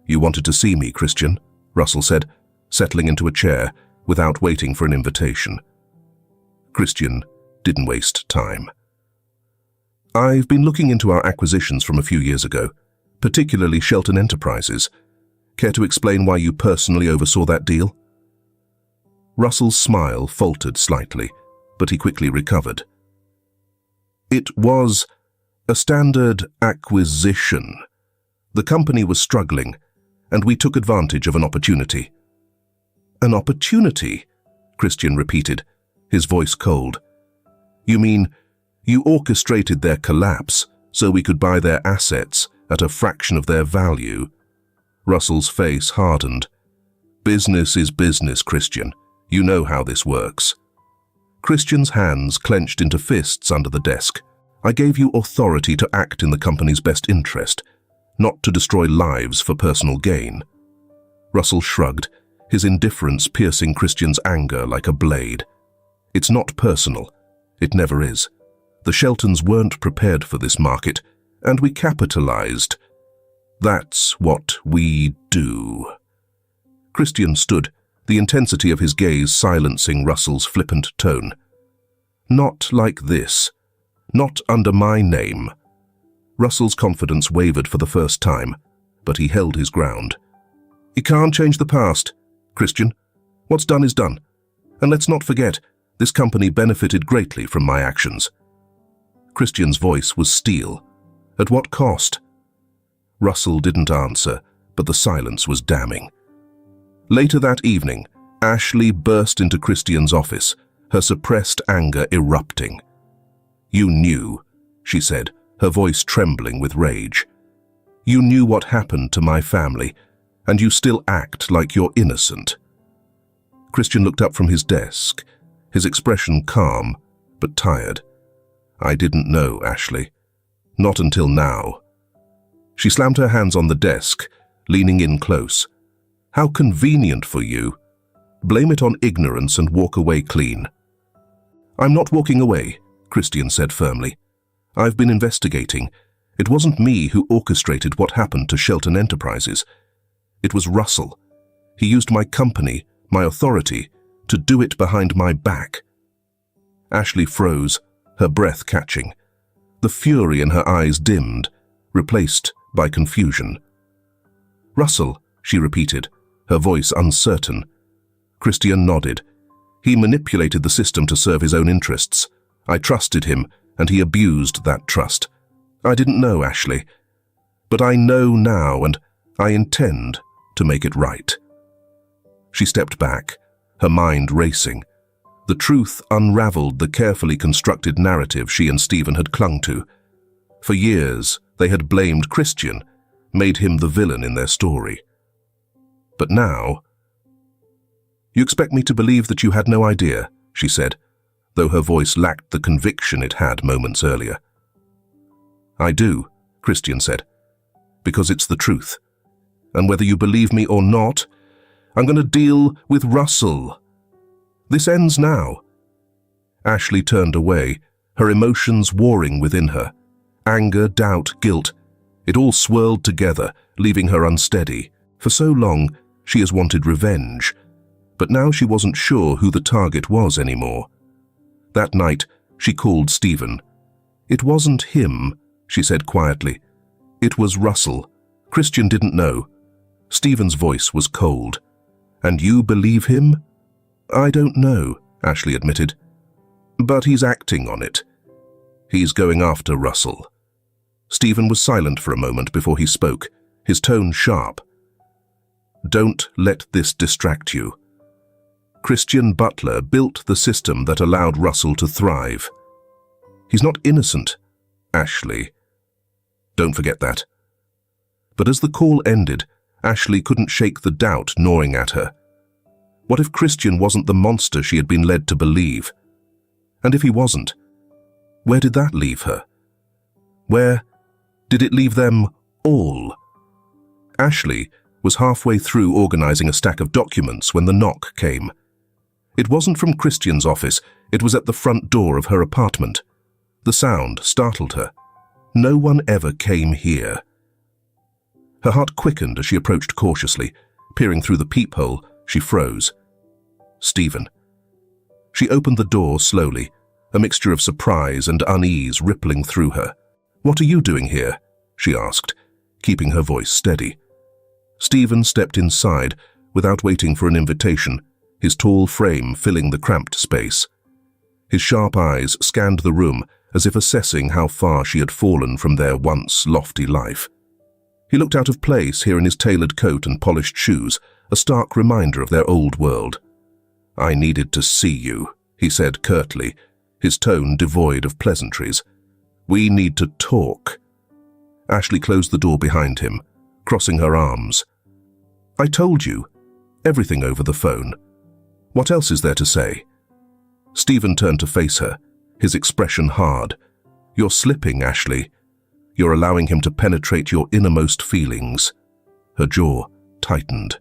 "You wanted to see me, Christian," Russell said, settling into a chair without waiting for an invitation. Christian didn't waste time. "I've been looking into our acquisitions from a few years ago, particularly Shelton Enterprises. Care to explain why you personally oversaw that deal?" Russell's smile faltered slightly, but he quickly recovered. "It was a standard acquisition. The company was struggling, and we took advantage of an opportunity." "An opportunity?" Christian repeated, his voice cold. "You mean you orchestrated their collapse so we could buy their assets at a fraction of their value?" Russell's face hardened. "Business is business, Christian. You know how this works." Christian's hands clenched into fists under the desk. "I gave you authority to act in the company's best interest, not to destroy lives for personal gain." Russell shrugged, his indifference piercing Christian's anger like a blade. "It's not personal. It never is. The Sheltons weren't prepared for this market, and we capitalized. That's what we do." Christian stood, the intensity of his gaze silencing Russell's flippant tone. "Not like this. Not under my name." Russell's confidence wavered for the first time, but he held his ground. "You can't change the past, Christian. What's done is done. And let's not forget, this company benefited greatly from my actions." Christian's voice was steel. "At what cost?" Russell didn't answer, but the silence was damning. Later that evening, Ashley burst into Christian's office, her suppressed anger erupting. "You knew," she said, her voice trembling with rage. "You knew what happened to my family, and you still act like you're innocent." Christian looked up from his desk, his expression calm but tired. "I didn't know, Ashley. Not until now." She slammed her hands on the desk, leaning in close. "How convenient for you. Blame it on ignorance and walk away clean." "I'm not walking away," Christian said firmly. "I've been investigating. It wasn't me who orchestrated what happened to Shelton Enterprises. It was Russell. He used my company, my authority, to do it behind my back." Ashley froze, her breath catching. The fury in her eyes dimmed, replaced by confusion. "Russell," she repeated, her voice uncertain. Christian nodded. "He manipulated the system to serve his own interests. I trusted him, and he abused that trust. I didn't know, Ashley. But I know now, and I intend to make it right." She stepped back, her mind racing. The truth unraveled the carefully constructed narrative she and Stephen had clung to. For years, they had blamed Christian, made him the villain in their story. But now... "You expect me to believe that you had no idea," she said, though her voice lacked the conviction it had moments earlier. "I do," Christian said, "because it's the truth. And whether you believe me or not, I'm going to deal with Russell. This ends now." Ashley turned away, her emotions warring within her. Anger, doubt, guilt. It all swirled together, leaving her unsteady. For so long, she has wanted revenge. But now she wasn't sure who the target was anymore. That night, she called Stephen. "It wasn't him," she said quietly. "It was Russell. Christian didn't know." Stephen's voice was cold. "And you believe him?" "I don't know," Ashley admitted. "But he's acting on it. He's going after Russell." Stephen was silent for a moment before he spoke, his tone sharp. "Don't let this distract you. Christian Butler built the system that allowed Russell to thrive. He's not innocent, Ashley. Don't forget that." But as the call ended, Ashley couldn't shake the doubt gnawing at her. What if Christian wasn't the monster she had been led to believe? And if he wasn't, where did that leave her? Where did it leave them all? Ashley was halfway through organizing a stack of documents when the knock came. It wasn't from Christian's office, it was at the front door of her apartment. The sound startled her. No one ever came here. Her heart quickened as she approached cautiously. Peering through the peephole, she froze. Stephen. She opened the door slowly, a mixture of surprise and unease rippling through her. "What are you doing here?" she asked, keeping her voice steady. Stephen stepped inside without waiting for an invitation, his tall frame filling the cramped space. His sharp eyes scanned the room as if assessing how far she had fallen from their once lofty life. He looked out of place here in his tailored coat and polished shoes, a stark reminder of their old world. "I needed to see you," he said curtly, his tone devoid of pleasantries. "We need to talk." Ashley closed the door behind him, crossing her arms. "I told you. Everything over the phone. What else is there to say?" Stephen turned to face her, his expression hard. "You're slipping, Ashley. You're allowing him to penetrate your innermost feelings." Her jaw tightened.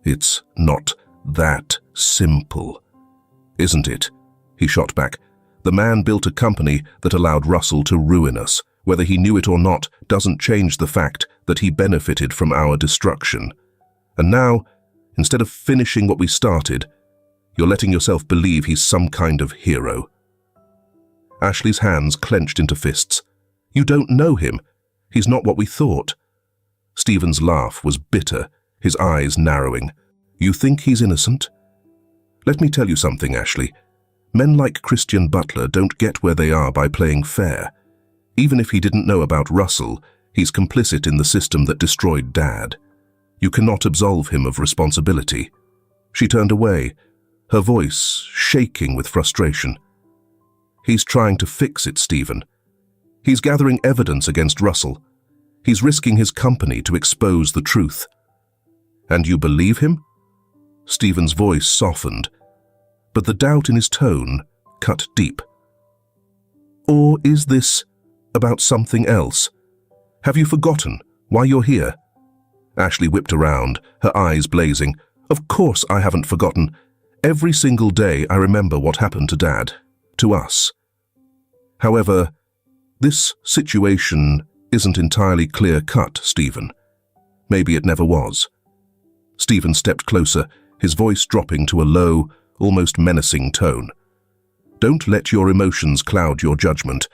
"It's not that simple, isn't it?" he shot back. "The man built a company that allowed Russell to ruin us. Whether he knew it or not doesn't change the fact that he benefited from our destruction. And now, instead of finishing what we started, you're letting yourself believe he's some kind of hero." Ashley's hands clenched into fists. "You don't know him. He's not what we thought." Stephen's laugh was bitter, his eyes narrowing. "You think he's innocent? Let me tell you something, Ashley. Men like Christian Butler don't get where they are by playing fair. Even if he didn't know about Russell, he's complicit in the system that destroyed Dad. You cannot absolve him of responsibility." She turned away, her voice shaking with frustration. "He's trying to fix it, Stephen. He's gathering evidence against Russell. He's risking his company to expose the truth." "And you believe him?" Stephen's voice softened, but the doubt in his tone cut deep. "Or is this about something else? Have you forgotten why you're here?" Ashley whipped around, her eyes blazing. "Of course I haven't forgotten. Every single day I remember what happened to Dad, to us. However, this situation isn't entirely clear-cut, Stephen. Maybe it never was." Stephen stepped closer, his voice dropping to a low, almost menacing tone. "Don't let your emotions cloud your judgment.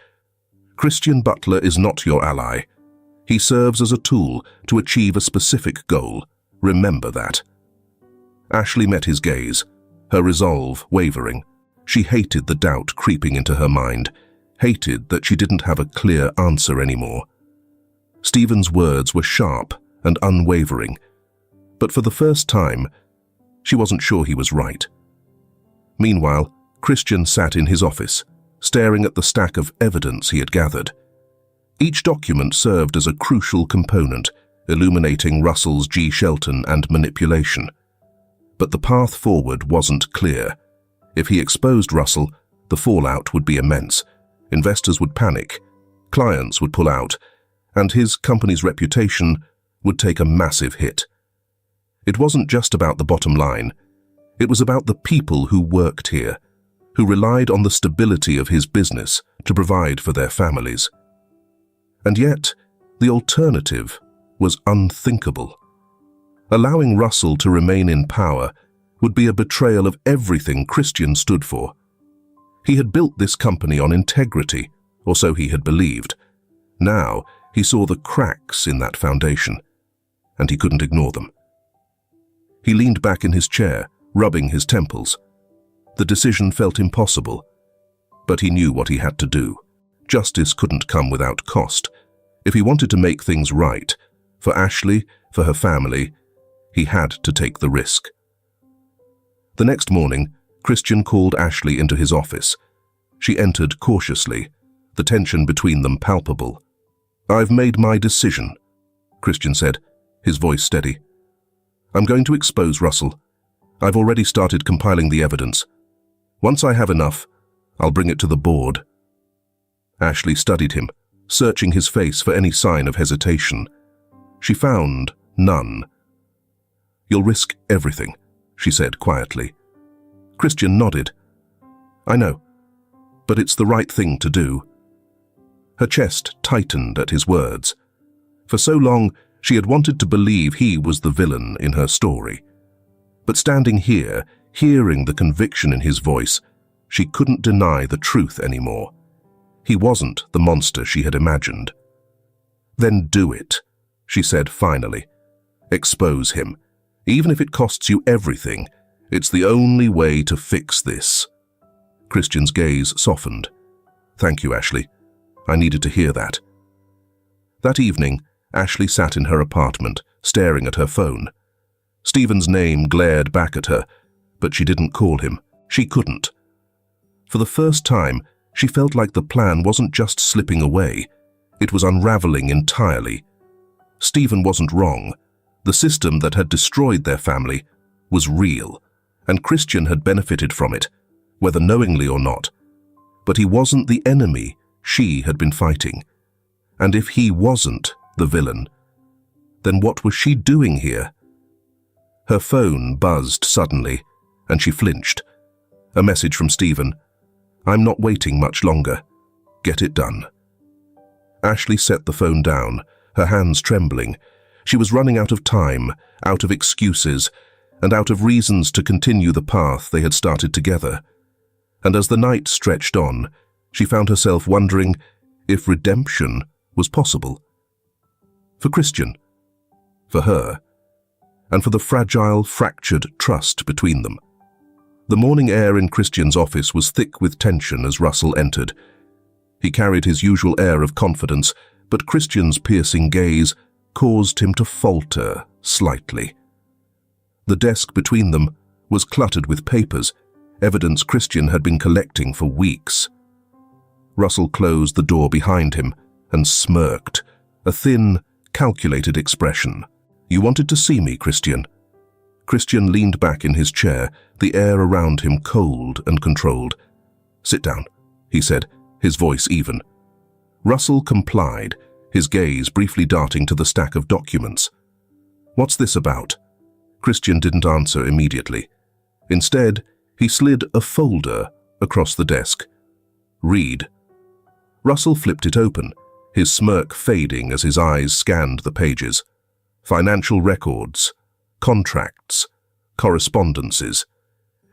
Christian Butler is not your ally. He serves as a tool to achieve a specific goal. Remember that." Ashley met his gaze, her resolve wavering. She hated the doubt creeping into her mind, hated that she didn't have a clear answer anymore. Stephen's words were sharp and unwavering, but for the first time, she wasn't sure he was right. Meanwhile, Christian sat in his office, staring at the stack of evidence he had gathered. Each document served as a crucial component, illuminating Russell's G. Shelton and manipulation. But the path forward wasn't clear. If he exposed Russell, the fallout would be immense. Investors would panic, clients would pull out, and his company's reputation would take a massive hit. It wasn't just about the bottom line. It was about the people who worked here, who relied on the stability of his business to provide for their families. And yet, the alternative was unthinkable. Allowing Russell to remain in power would be a betrayal of everything Christian stood for. He had built this company on integrity, or so he had believed. Now, he saw the cracks in that foundation, and he couldn't ignore them. He leaned back in his chair, rubbing his temples. The decision felt impossible, but he knew what he had to do. Justice couldn't come without cost. If he wanted to make things right, for Ashley, for her family, he had to take the risk. The next morning, Christian called Ashley into his office. She entered cautiously, the tension between them palpable. "I've made my decision," Christian said, his voice steady. "I'm going to expose Russell. I've already started compiling the evidence. Once I have enough, I'll bring it to the board." Ashley studied him, searching his face for any sign of hesitation. She found none. "You'll risk everything," she said quietly. Christian nodded. "I know, but it's the right thing to do." Her chest tightened at his words. For so long, she had wanted to believe he was the villain in her story. But standing here, hearing the conviction in his voice, she couldn't deny the truth anymore. He wasn't the monster she had imagined. "Then do it," she said finally. "Expose him. Even if it costs you everything, it's the only way to fix this." Christian's gaze softened. "Thank you, Ashley. I needed to hear that." That evening, Ashley sat in her apartment, staring at her phone. Stephen's name glared back at her, but she didn't call him. She couldn't. For the first time, she felt like the plan wasn't just slipping away. It was unraveling entirely. Stephen wasn't wrong. The system that had destroyed their family was real, and Christian had benefited from it, whether knowingly or not. But he wasn't the enemy she had been fighting. And if he wasn't the villain, then what was she doing here? Her phone buzzed suddenly, and she flinched. A message from Stephen. "I'm not waiting much longer. Get it done." Ashley set the phone down, her hands trembling. She was running out of time, out of excuses, and out of reasons to continue the path they had started together. And as the night stretched on, she found herself wondering if redemption was possible. For Christian, for her, and for the fragile, fractured trust between them. The morning air in Christian's office was thick with tension as Russell entered. He carried his usual air of confidence, but Christian's piercing gaze caused him to falter slightly. The desk between them was cluttered with papers, evidence Christian had been collecting for weeks. Russell closed the door behind him and smirked, a thin, calculated expression. "You wanted to see me, Christian." Christian leaned back in his chair, the air around him cold and controlled. "Sit down," he said, his voice even. Russell complied, his gaze briefly darting to the stack of documents. "What's this about?" Christian didn't answer immediately. Instead, he slid a folder across the desk. "Read." Russell flipped it open, his smirk fading as his eyes scanned the pages. Financial records, contracts, correspondences.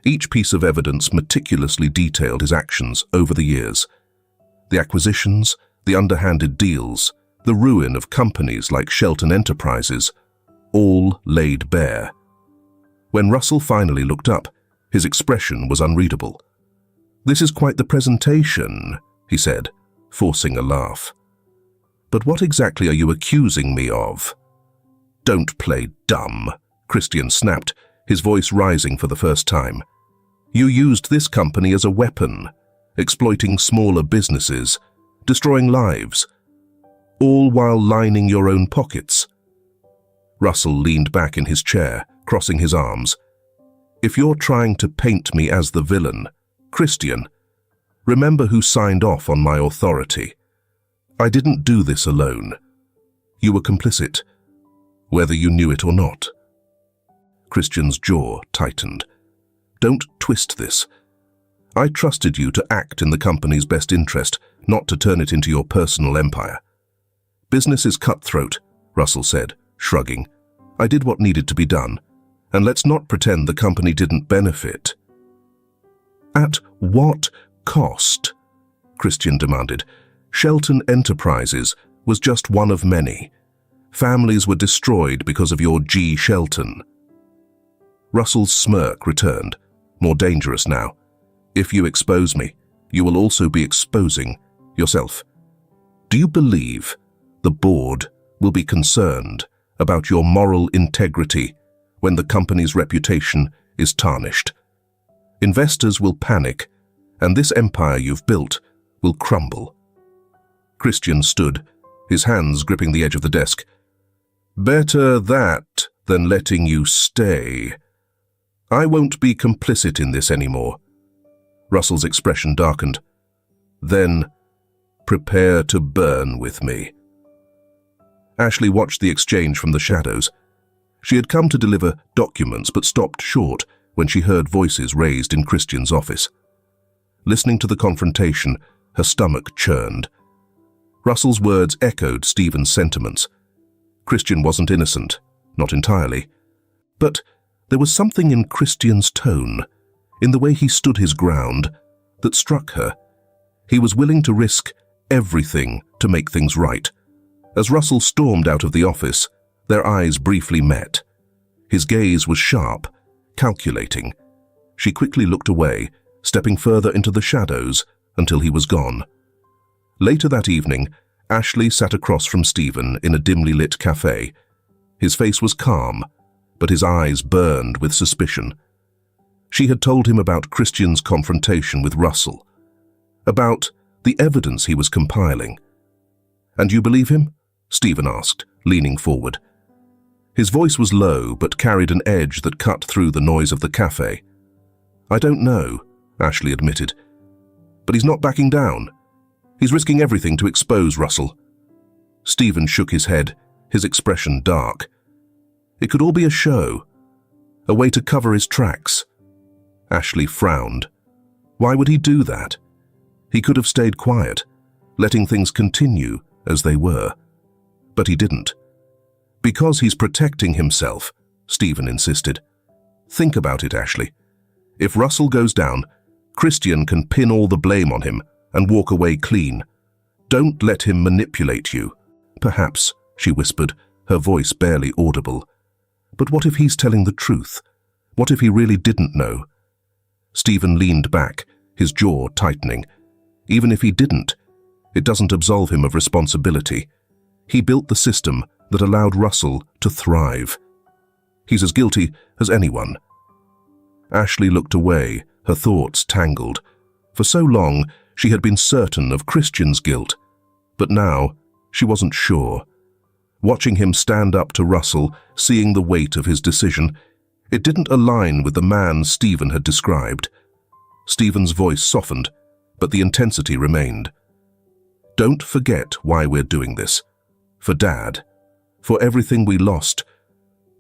Each piece of evidence meticulously detailed his actions over the years. The acquisitions, the underhanded deals, the ruin of companies like Shelton Enterprises, all laid bare. When Russell finally looked up, his expression was unreadable. "This is quite the presentation," he said, forcing a laugh. "But what exactly are you accusing me of?" "Don't play dumb," Christian snapped, his voice rising for the first time. "You used this company as a weapon, exploiting smaller businesses, destroying lives. all while lining your own pockets. Russell leaned back in his chair, crossing his arms. If you're trying to paint me as the villain, Christian, remember who signed off on my authority. I didn't do this alone. You were complicit, whether you knew it or not. Christian's jaw tightened. Don't twist this. I trusted you to act in the company's best interest, not to turn it into your personal empire. Business is cutthroat, Russell said, shrugging. I did what needed to be done, and let's not pretend the company didn't benefit. At what cost? Christian demanded. Shelton Enterprises was just one of many. Families were destroyed because of your G. Shelton. Russell's smirk returned, more dangerous now. If you expose me, you will also be exposing yourself. Do you believe the board will be concerned about your moral integrity when the company's reputation is tarnished? Investors will panic, and this empire you've built will crumble. Christian stood, his hands gripping the edge of the desk. Better that than letting you stay. I won't be complicit in this anymore. Russell's expression darkened. Then, prepare to burn with me. Ashley watched the exchange from the shadows. She had come to deliver documents but stopped short when she heard voices raised in Christian's office. Listening to the confrontation, her stomach churned. Russell's words echoed Stephen's sentiments. Christian wasn't innocent, not entirely. But there was something in Christian's tone, in the way he stood his ground, that struck her. He was willing to risk everything to make things right. As Russell stormed out of the office, their eyes briefly met. His gaze was sharp, calculating. She quickly looked away, stepping further into the shadows until he was gone. Later that evening, Ashley sat across from Stephen in a dimly lit cafe. His face was calm, but his eyes burned with suspicion. She had told him about Christian's confrontation with Russell, about the evidence he was compiling. And you believe him? Stephen asked, leaning forward. His voice was low but carried an edge that cut through the noise of the cafe. I don't know, Ashley admitted. But he's not backing down. He's risking everything to expose Russell. Stephen shook his head, his expression dark. It could all be a show, a way to cover his tracks. Ashley frowned. Why would he do that? He could have stayed quiet, letting things continue as they were. But he didn't. Because he's protecting himself, Stephen insisted. Think about it, Ashley. If Russell goes down, Christian can pin all the blame on him and walk away clean. Don't let him manipulate you. Perhaps, she whispered, her voice barely audible. But what if he's telling the truth? What if he really didn't know? Stephen leaned back, his jaw tightening. Even if he didn't, it doesn't absolve him of responsibility. He built the system that allowed Russell to thrive. He's as guilty as anyone. Ashley looked away, her thoughts tangled. For so long, she had been certain of Christian's guilt, but now she wasn't sure. Watching him stand up to Russell, seeing the weight of his decision, it didn't align with the man Stephen had described. Stephen's voice softened, but the intensity remained. Don't forget why we're doing this. For Dad. For everything we lost.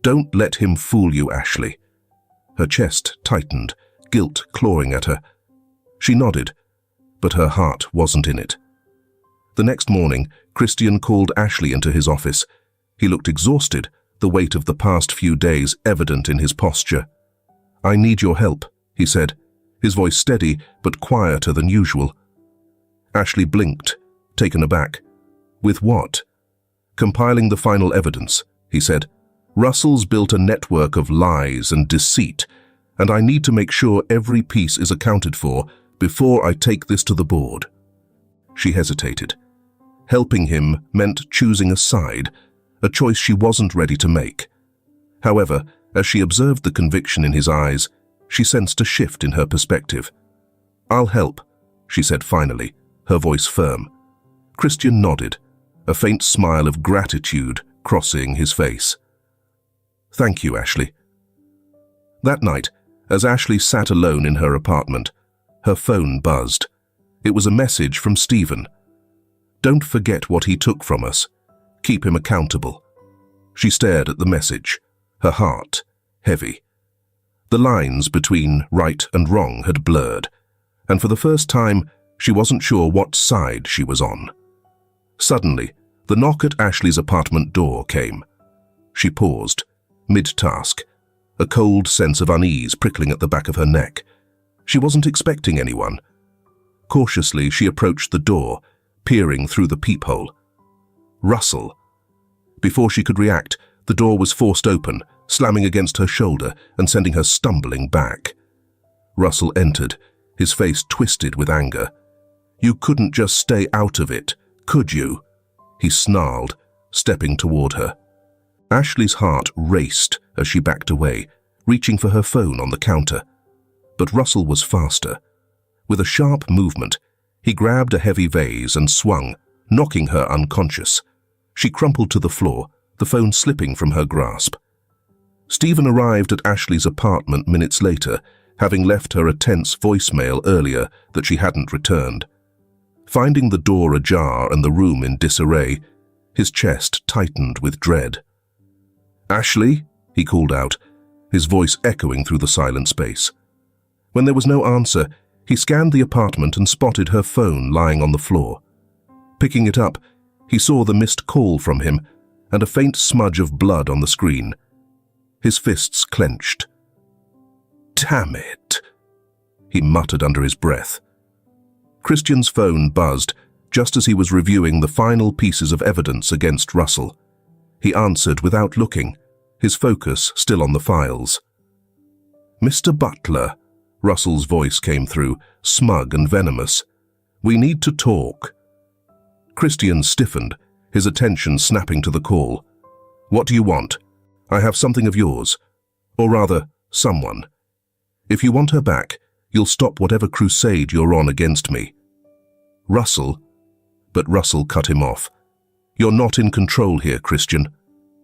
Don't let him fool you, Ashley. Her chest tightened, guilt clawing at her. She nodded, but her heart wasn't in it. The next morning, Christian called Ashley into his office. He looked exhausted, the weight of the past few days evident in his posture. I need your help, he said, his voice steady but quieter than usual. Ashley blinked, taken aback. With what? Compiling the final evidence, he said. Russell's built a network of lies and deceit, and I need to make sure every piece is accounted for before I take this to the board. She hesitated. Helping him meant choosing a side, a choice she wasn't ready to make. However, as she observed the conviction in his eyes, she sensed a shift in her perspective. I'll help, she said finally, her voice firm. Christian nodded, a faint smile of gratitude crossing his face. "Thank you, Ashley." That night, as Ashley sat alone in her apartment, her phone buzzed. It was a message from Stephen. "Don't forget what he took from us. Keep him accountable." She stared at the message, her heart heavy. The lines between right and wrong had blurred, and for the first time, she wasn't sure what side she was on. Suddenly, the knock at Ashley's apartment door came. She paused, mid-task, a cold sense of unease prickling at the back of her neck. She wasn't expecting anyone. Cautiously, she approached the door, peering through the peephole. Russell. Before she could react, the door was forced open, slamming against her shoulder and sending her stumbling back. Russell entered, his face twisted with anger. "You couldn't just stay out of it, could you?" he snarled, stepping toward her. Ashley's heart raced as she backed away, reaching for her phone on the counter. But Russell was faster. With a sharp movement, he grabbed a heavy vase and swung, knocking her unconscious. She crumpled to the floor, the phone slipping from her grasp. Stephen arrived at Ashley's apartment minutes later, having left her a tense voicemail earlier that she hadn't returned. Finding the door ajar and the room in disarray, his chest tightened with dread. "Ashley?" he called out, his voice echoing through the silent space. When there was no answer, he scanned the apartment and spotted her phone lying on the floor. Picking it up, he saw the missed call from him and a faint smudge of blood on the screen. His fists clenched. "Damn it," he muttered under his breath. Christian's phone buzzed just as he was reviewing the final pieces of evidence against Russell. He answered without looking, his focus still on the files. "Mr. Butler," Russell's voice came through, smug and venomous. "We need to talk." Christian stiffened, his attention snapping to the call. "What do you want? I have something of yours. Or rather, someone. If you want her back, you'll stop whatever crusade you're on against me." "Russell?" But Russell cut him off. "You're not in control here, Christian.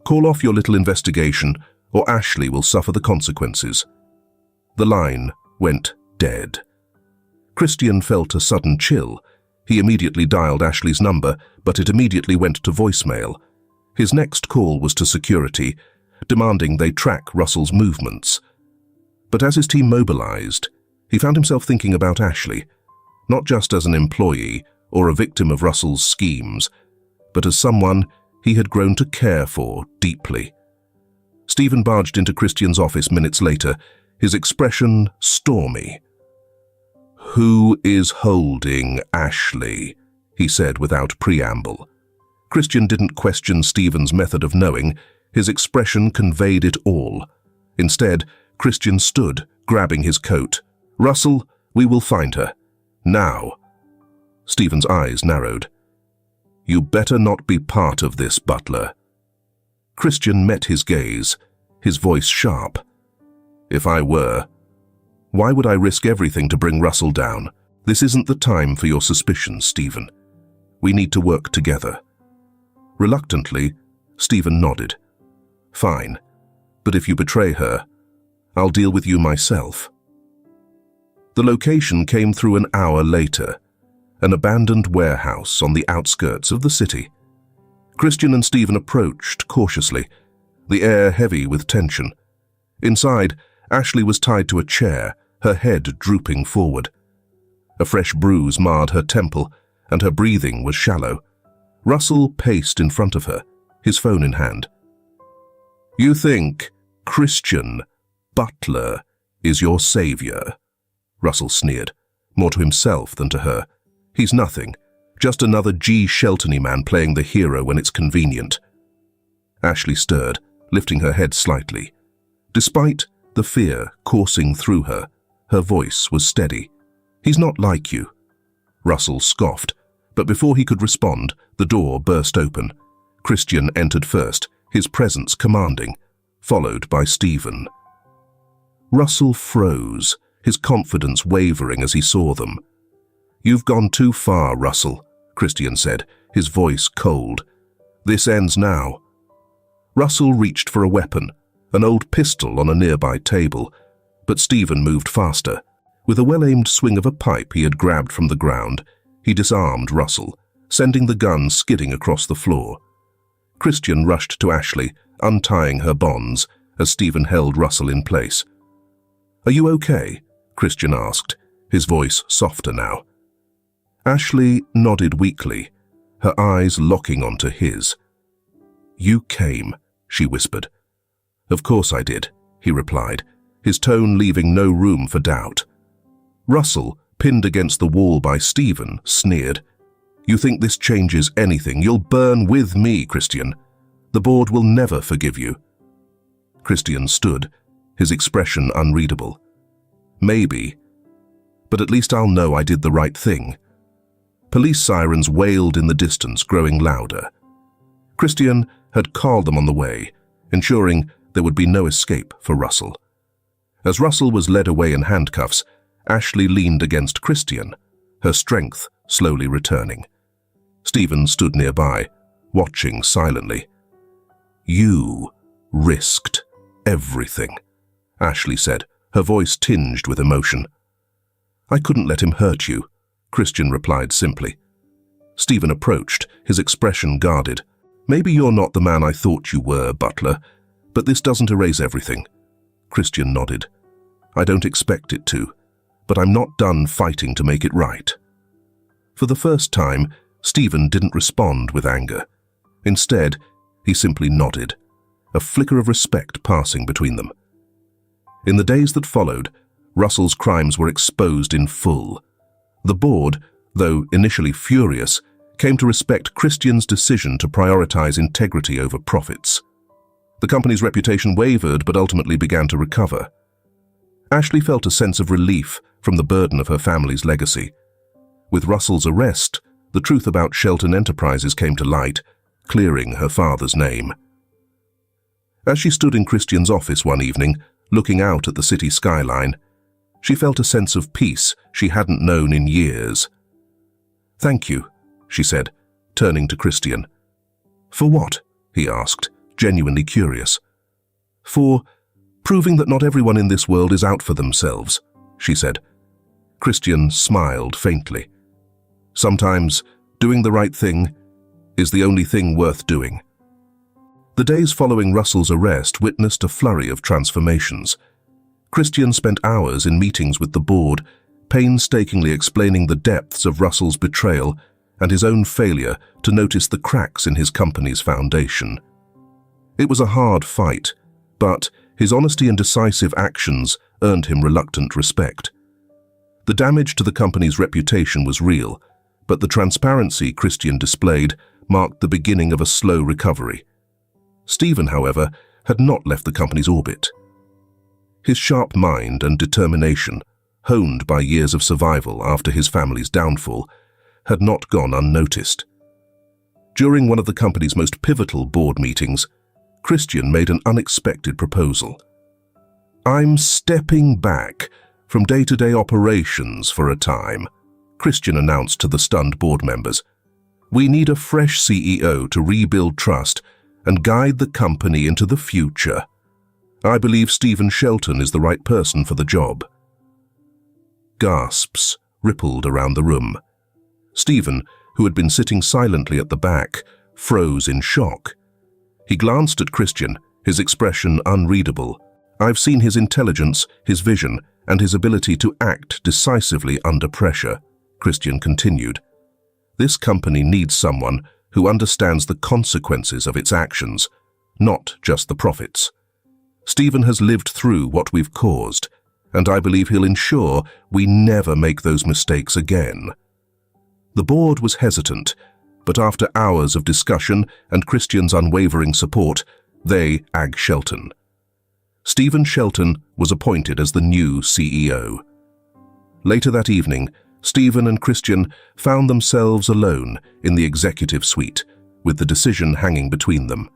Call off your little investigation, or Ashley will suffer the consequences." The line went dead. Christian felt a sudden chill. He immediately dialed Ashley's number, but it immediately went to voicemail. His next call was to security, demanding they track Russell's movements. But as his team mobilized, he found himself thinking about Ashley, not just as an employee or a victim of Russell's schemes, but as someone he had grown to care for deeply. Stephen barged into Christian's office minutes later, his expression stormy. "Who is holding Ashley?" he said without preamble. Christian didn't question Stephen's method of knowing. His expression conveyed it all. Instead, Christian stood, grabbing his coat. "Russell, we will find her. Now." Stephen's eyes narrowed. "You better not be part of this, Butler." Christian met his gaze, his voice sharp. "If I were, why would I risk everything to bring Russell down? This isn't the time for your suspicions, Stephen. We need to work together." Reluctantly, Stephen nodded. "Fine, but if you betray her, I'll deal with you myself." The location came through an hour later, an abandoned warehouse on the outskirts of the city. Christian and Stephen approached cautiously, the air heavy with tension. Inside, Ashley was tied to a chair, her head drooping forward. A fresh bruise marred her temple, and her breathing was shallow. Russell paced in front of her, his phone in hand. "You think Christian Butler is your savior?" Russell sneered, more to himself than to her. "He's nothing, just another G. Sheltony man playing the hero when it's convenient." Ashley stirred, lifting her head slightly. Despite the fear coursing through her, her voice was steady. "He's not like you." Russell scoffed, but before he could respond, the door burst open. Christian entered first, his presence commanding, followed by Stephen. Russell froze, his confidence wavering as he saw them. "You've gone too far, Russell," Christian said, his voice cold. "This ends now." Russell reached for a weapon, an old pistol on a nearby table, but Stephen moved faster. With a well-aimed swing of a pipe he had grabbed from the ground, he disarmed Russell, sending the gun skidding across the floor. Christian rushed to Ashley, untying her bonds, as Stephen held Russell in place. "Are you okay?" Christian asked, his voice softer now. Ashley nodded weakly, her eyes locking onto his. "You came," she whispered. "Of course I did," he replied, his tone leaving no room for doubt. Russell, pinned against the wall by Stephen, sneered. "You think this changes anything? You'll burn with me, Christian. The board will never forgive you." Christian stood, his expression unreadable. "Maybe, but at least I'll know I did the right thing." Police sirens wailed in the distance, growing louder. Christian had called them on the way, ensuring there would be no escape for Russell. As Russell was led away in handcuffs, Ashley leaned against Christian, her strength slowly returning. Stephen stood nearby, watching silently. "You risked everything," Ashley said, her voice tinged with emotion. "I couldn't let him hurt you," Christian replied simply. Stephen approached, his expression guarded. "Maybe you're not the man I thought you were, Butler, but this doesn't erase everything." Christian nodded. "I don't expect it to, but I'm not done fighting to make it right." For the first time, Stephen didn't respond with anger. Instead, he simply nodded, a flicker of respect passing between them. In the days that followed, Russell's crimes were exposed in full. The board, though initially furious, came to respect Christian's decision to prioritize integrity over profits. The company's reputation wavered but ultimately began to recover. Ashley felt a sense of relief from the burden of her family's legacy. With Russell's arrest, the truth about Shelton Enterprises came to light, clearing her father's name. As she stood in Christian's office one evening, looking out at the city skyline, she felt a sense of peace she hadn't known in years. "Thank you," she said, turning to Christian. "For what?" he asked, genuinely curious. "For proving that not everyone in this world is out for themselves," she said. Christian smiled faintly. "Sometimes doing the right thing is the only thing worth doing." The days following Russell's arrest witnessed a flurry of transformations. Christian spent hours in meetings with the board, painstakingly explaining the depths of Russell's betrayal and his own failure to notice the cracks in his company's foundation. It was a hard fight, but his honesty and decisive actions earned him reluctant respect. The damage to the company's reputation was real, but the transparency Christian displayed marked the beginning of a slow recovery. Stephen, however, had not left the company's orbit. His sharp mind and determination, honed by years of survival after his family's downfall, had not gone unnoticed. During one of the company's most pivotal board meetings, Christian made an unexpected proposal. "I'm stepping back from day-to-day operations for a time," Christian announced to the stunned board members. "We need a fresh CEO to rebuild trust and guide the company into the future. I believe Stephen Shelton is the right person for the job." Gasps rippled around the room. Stephen, who had been sitting silently at the back, froze in shock. He glanced at Christian, his expression unreadable. "I've seen his intelligence, his vision, and his ability to act decisively under pressure," Christian continued. "This company needs someone who understands the consequences of its actions, not just the profits. Stephen has lived through what we've caused, and I believe he'll ensure we never make those mistakes again." The board was hesitant, but after hours of discussion and Christian's unwavering support, they agged Shelton. Stephen Shelton was appointed as the new CEO. Later that evening, Stephen and Christian found themselves alone in the executive suite, with the decision hanging between them.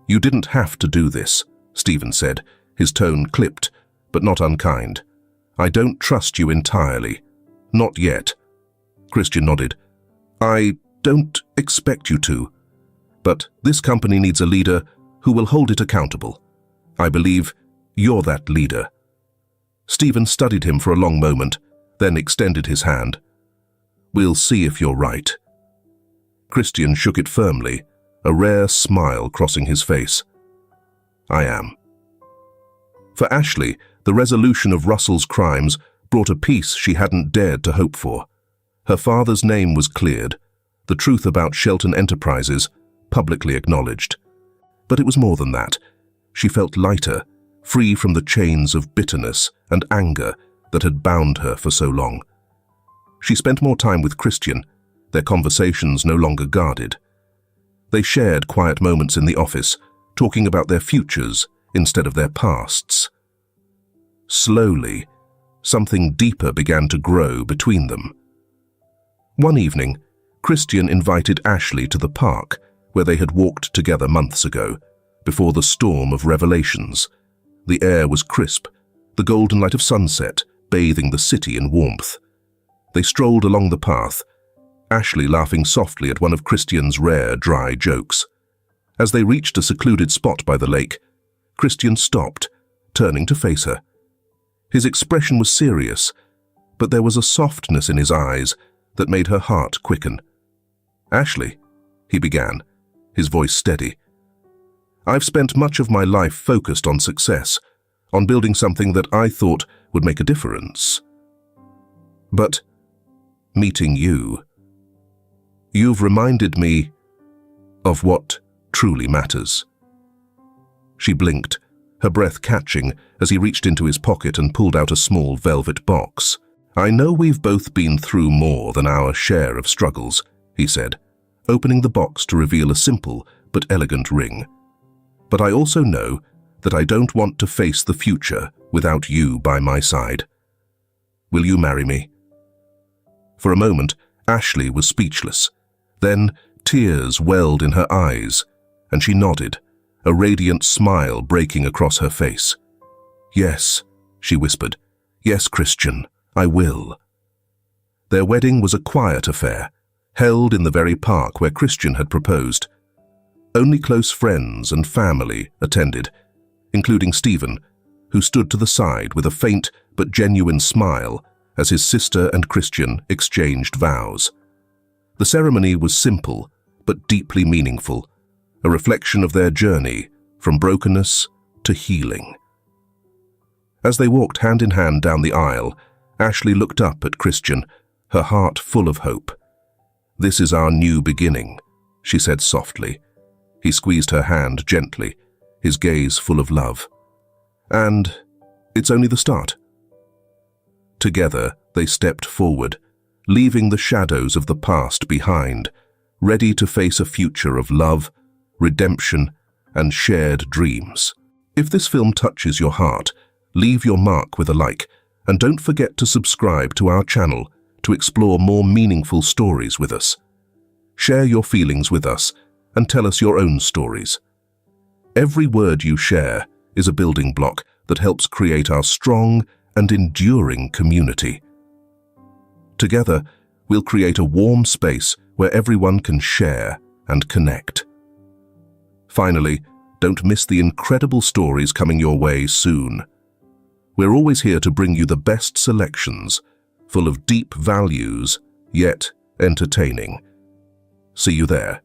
"You didn't have to do this," Stephen said, his tone clipped, but not unkind. "I don't trust you entirely. Not yet." Christian nodded. I don't expect you to, but this company needs a leader who will hold it accountable. I believe you're that leader. Stephen studied him for a long moment, then extended his hand. We'll see if you're right. Christian shook it firmly, a rare smile crossing his face. I am. For Ashley, the resolution of Russell's crimes brought a peace she hadn't dared to hope for. Her father's name was cleared, the truth about Shelton Enterprises publicly acknowledged. But it was more than that. She felt lighter, free from the chains of bitterness and anger that had bound her for so long. She spent more time with Christian, their conversations no longer guarded. They shared quiet moments in the office, talking about their futures instead of their pasts. Slowly, something deeper began to grow between them. One evening, Christian invited Ashley to the park where they had walked together months ago, before the storm of revelations. The air was crisp, the golden light of sunset bathing the city in warmth. They strolled along the path, Ashley laughing softly at one of Christian's rare, dry jokes. As they reached a secluded spot by the lake, Christian stopped, turning to face her. His expression was serious, but there was a softness in his eyes that made her heart quicken. Ashley, he began, his voice steady. I've spent much of my life focused on success, on building something that I thought would make a difference. But meeting you, you've reminded me of what truly matters. She blinked, her breath catching as he reached into his pocket and pulled out a small velvet box. I know we've both been through more than our share of struggles, he said, opening the box to reveal a simple but elegant ring. But I also know that I don't want to face the future without you by my side. Will you marry me? For a moment, Ashley was speechless. Then tears welled in her eyes, and she nodded, a radiant smile breaking across her face. Yes, she whispered. Yes, Christian, I will. Their wedding was a quiet affair, held in the very park where Christian had proposed. Only close friends and family attended, including Stephen, who stood to the side with a faint but genuine smile as his sister and Christian exchanged vows. The ceremony was simple but deeply meaningful, a reflection of their journey from brokenness to healing. As they walked hand in hand down the aisle, Ashley looked up at Christian, her heart full of hope. This is our new beginning, she said softly. He squeezed her hand gently, his gaze full of love. And it's only the start. Together, they stepped forward, leaving the shadows of the past behind, ready to face a future of love, redemption, and shared dreams. If this film touches your heart, leave your mark with a like, and don't forget to subscribe to our channel to explore more meaningful stories with us. Share your feelings with us and tell us your own stories. Every word you share is a building block that helps create our strong and enduring community. Together, we'll create a warm space where everyone can share and connect. Finally, don't miss the incredible stories coming your way soon. We're always here to bring you the best selections, full of deep values, yet entertaining. See you there.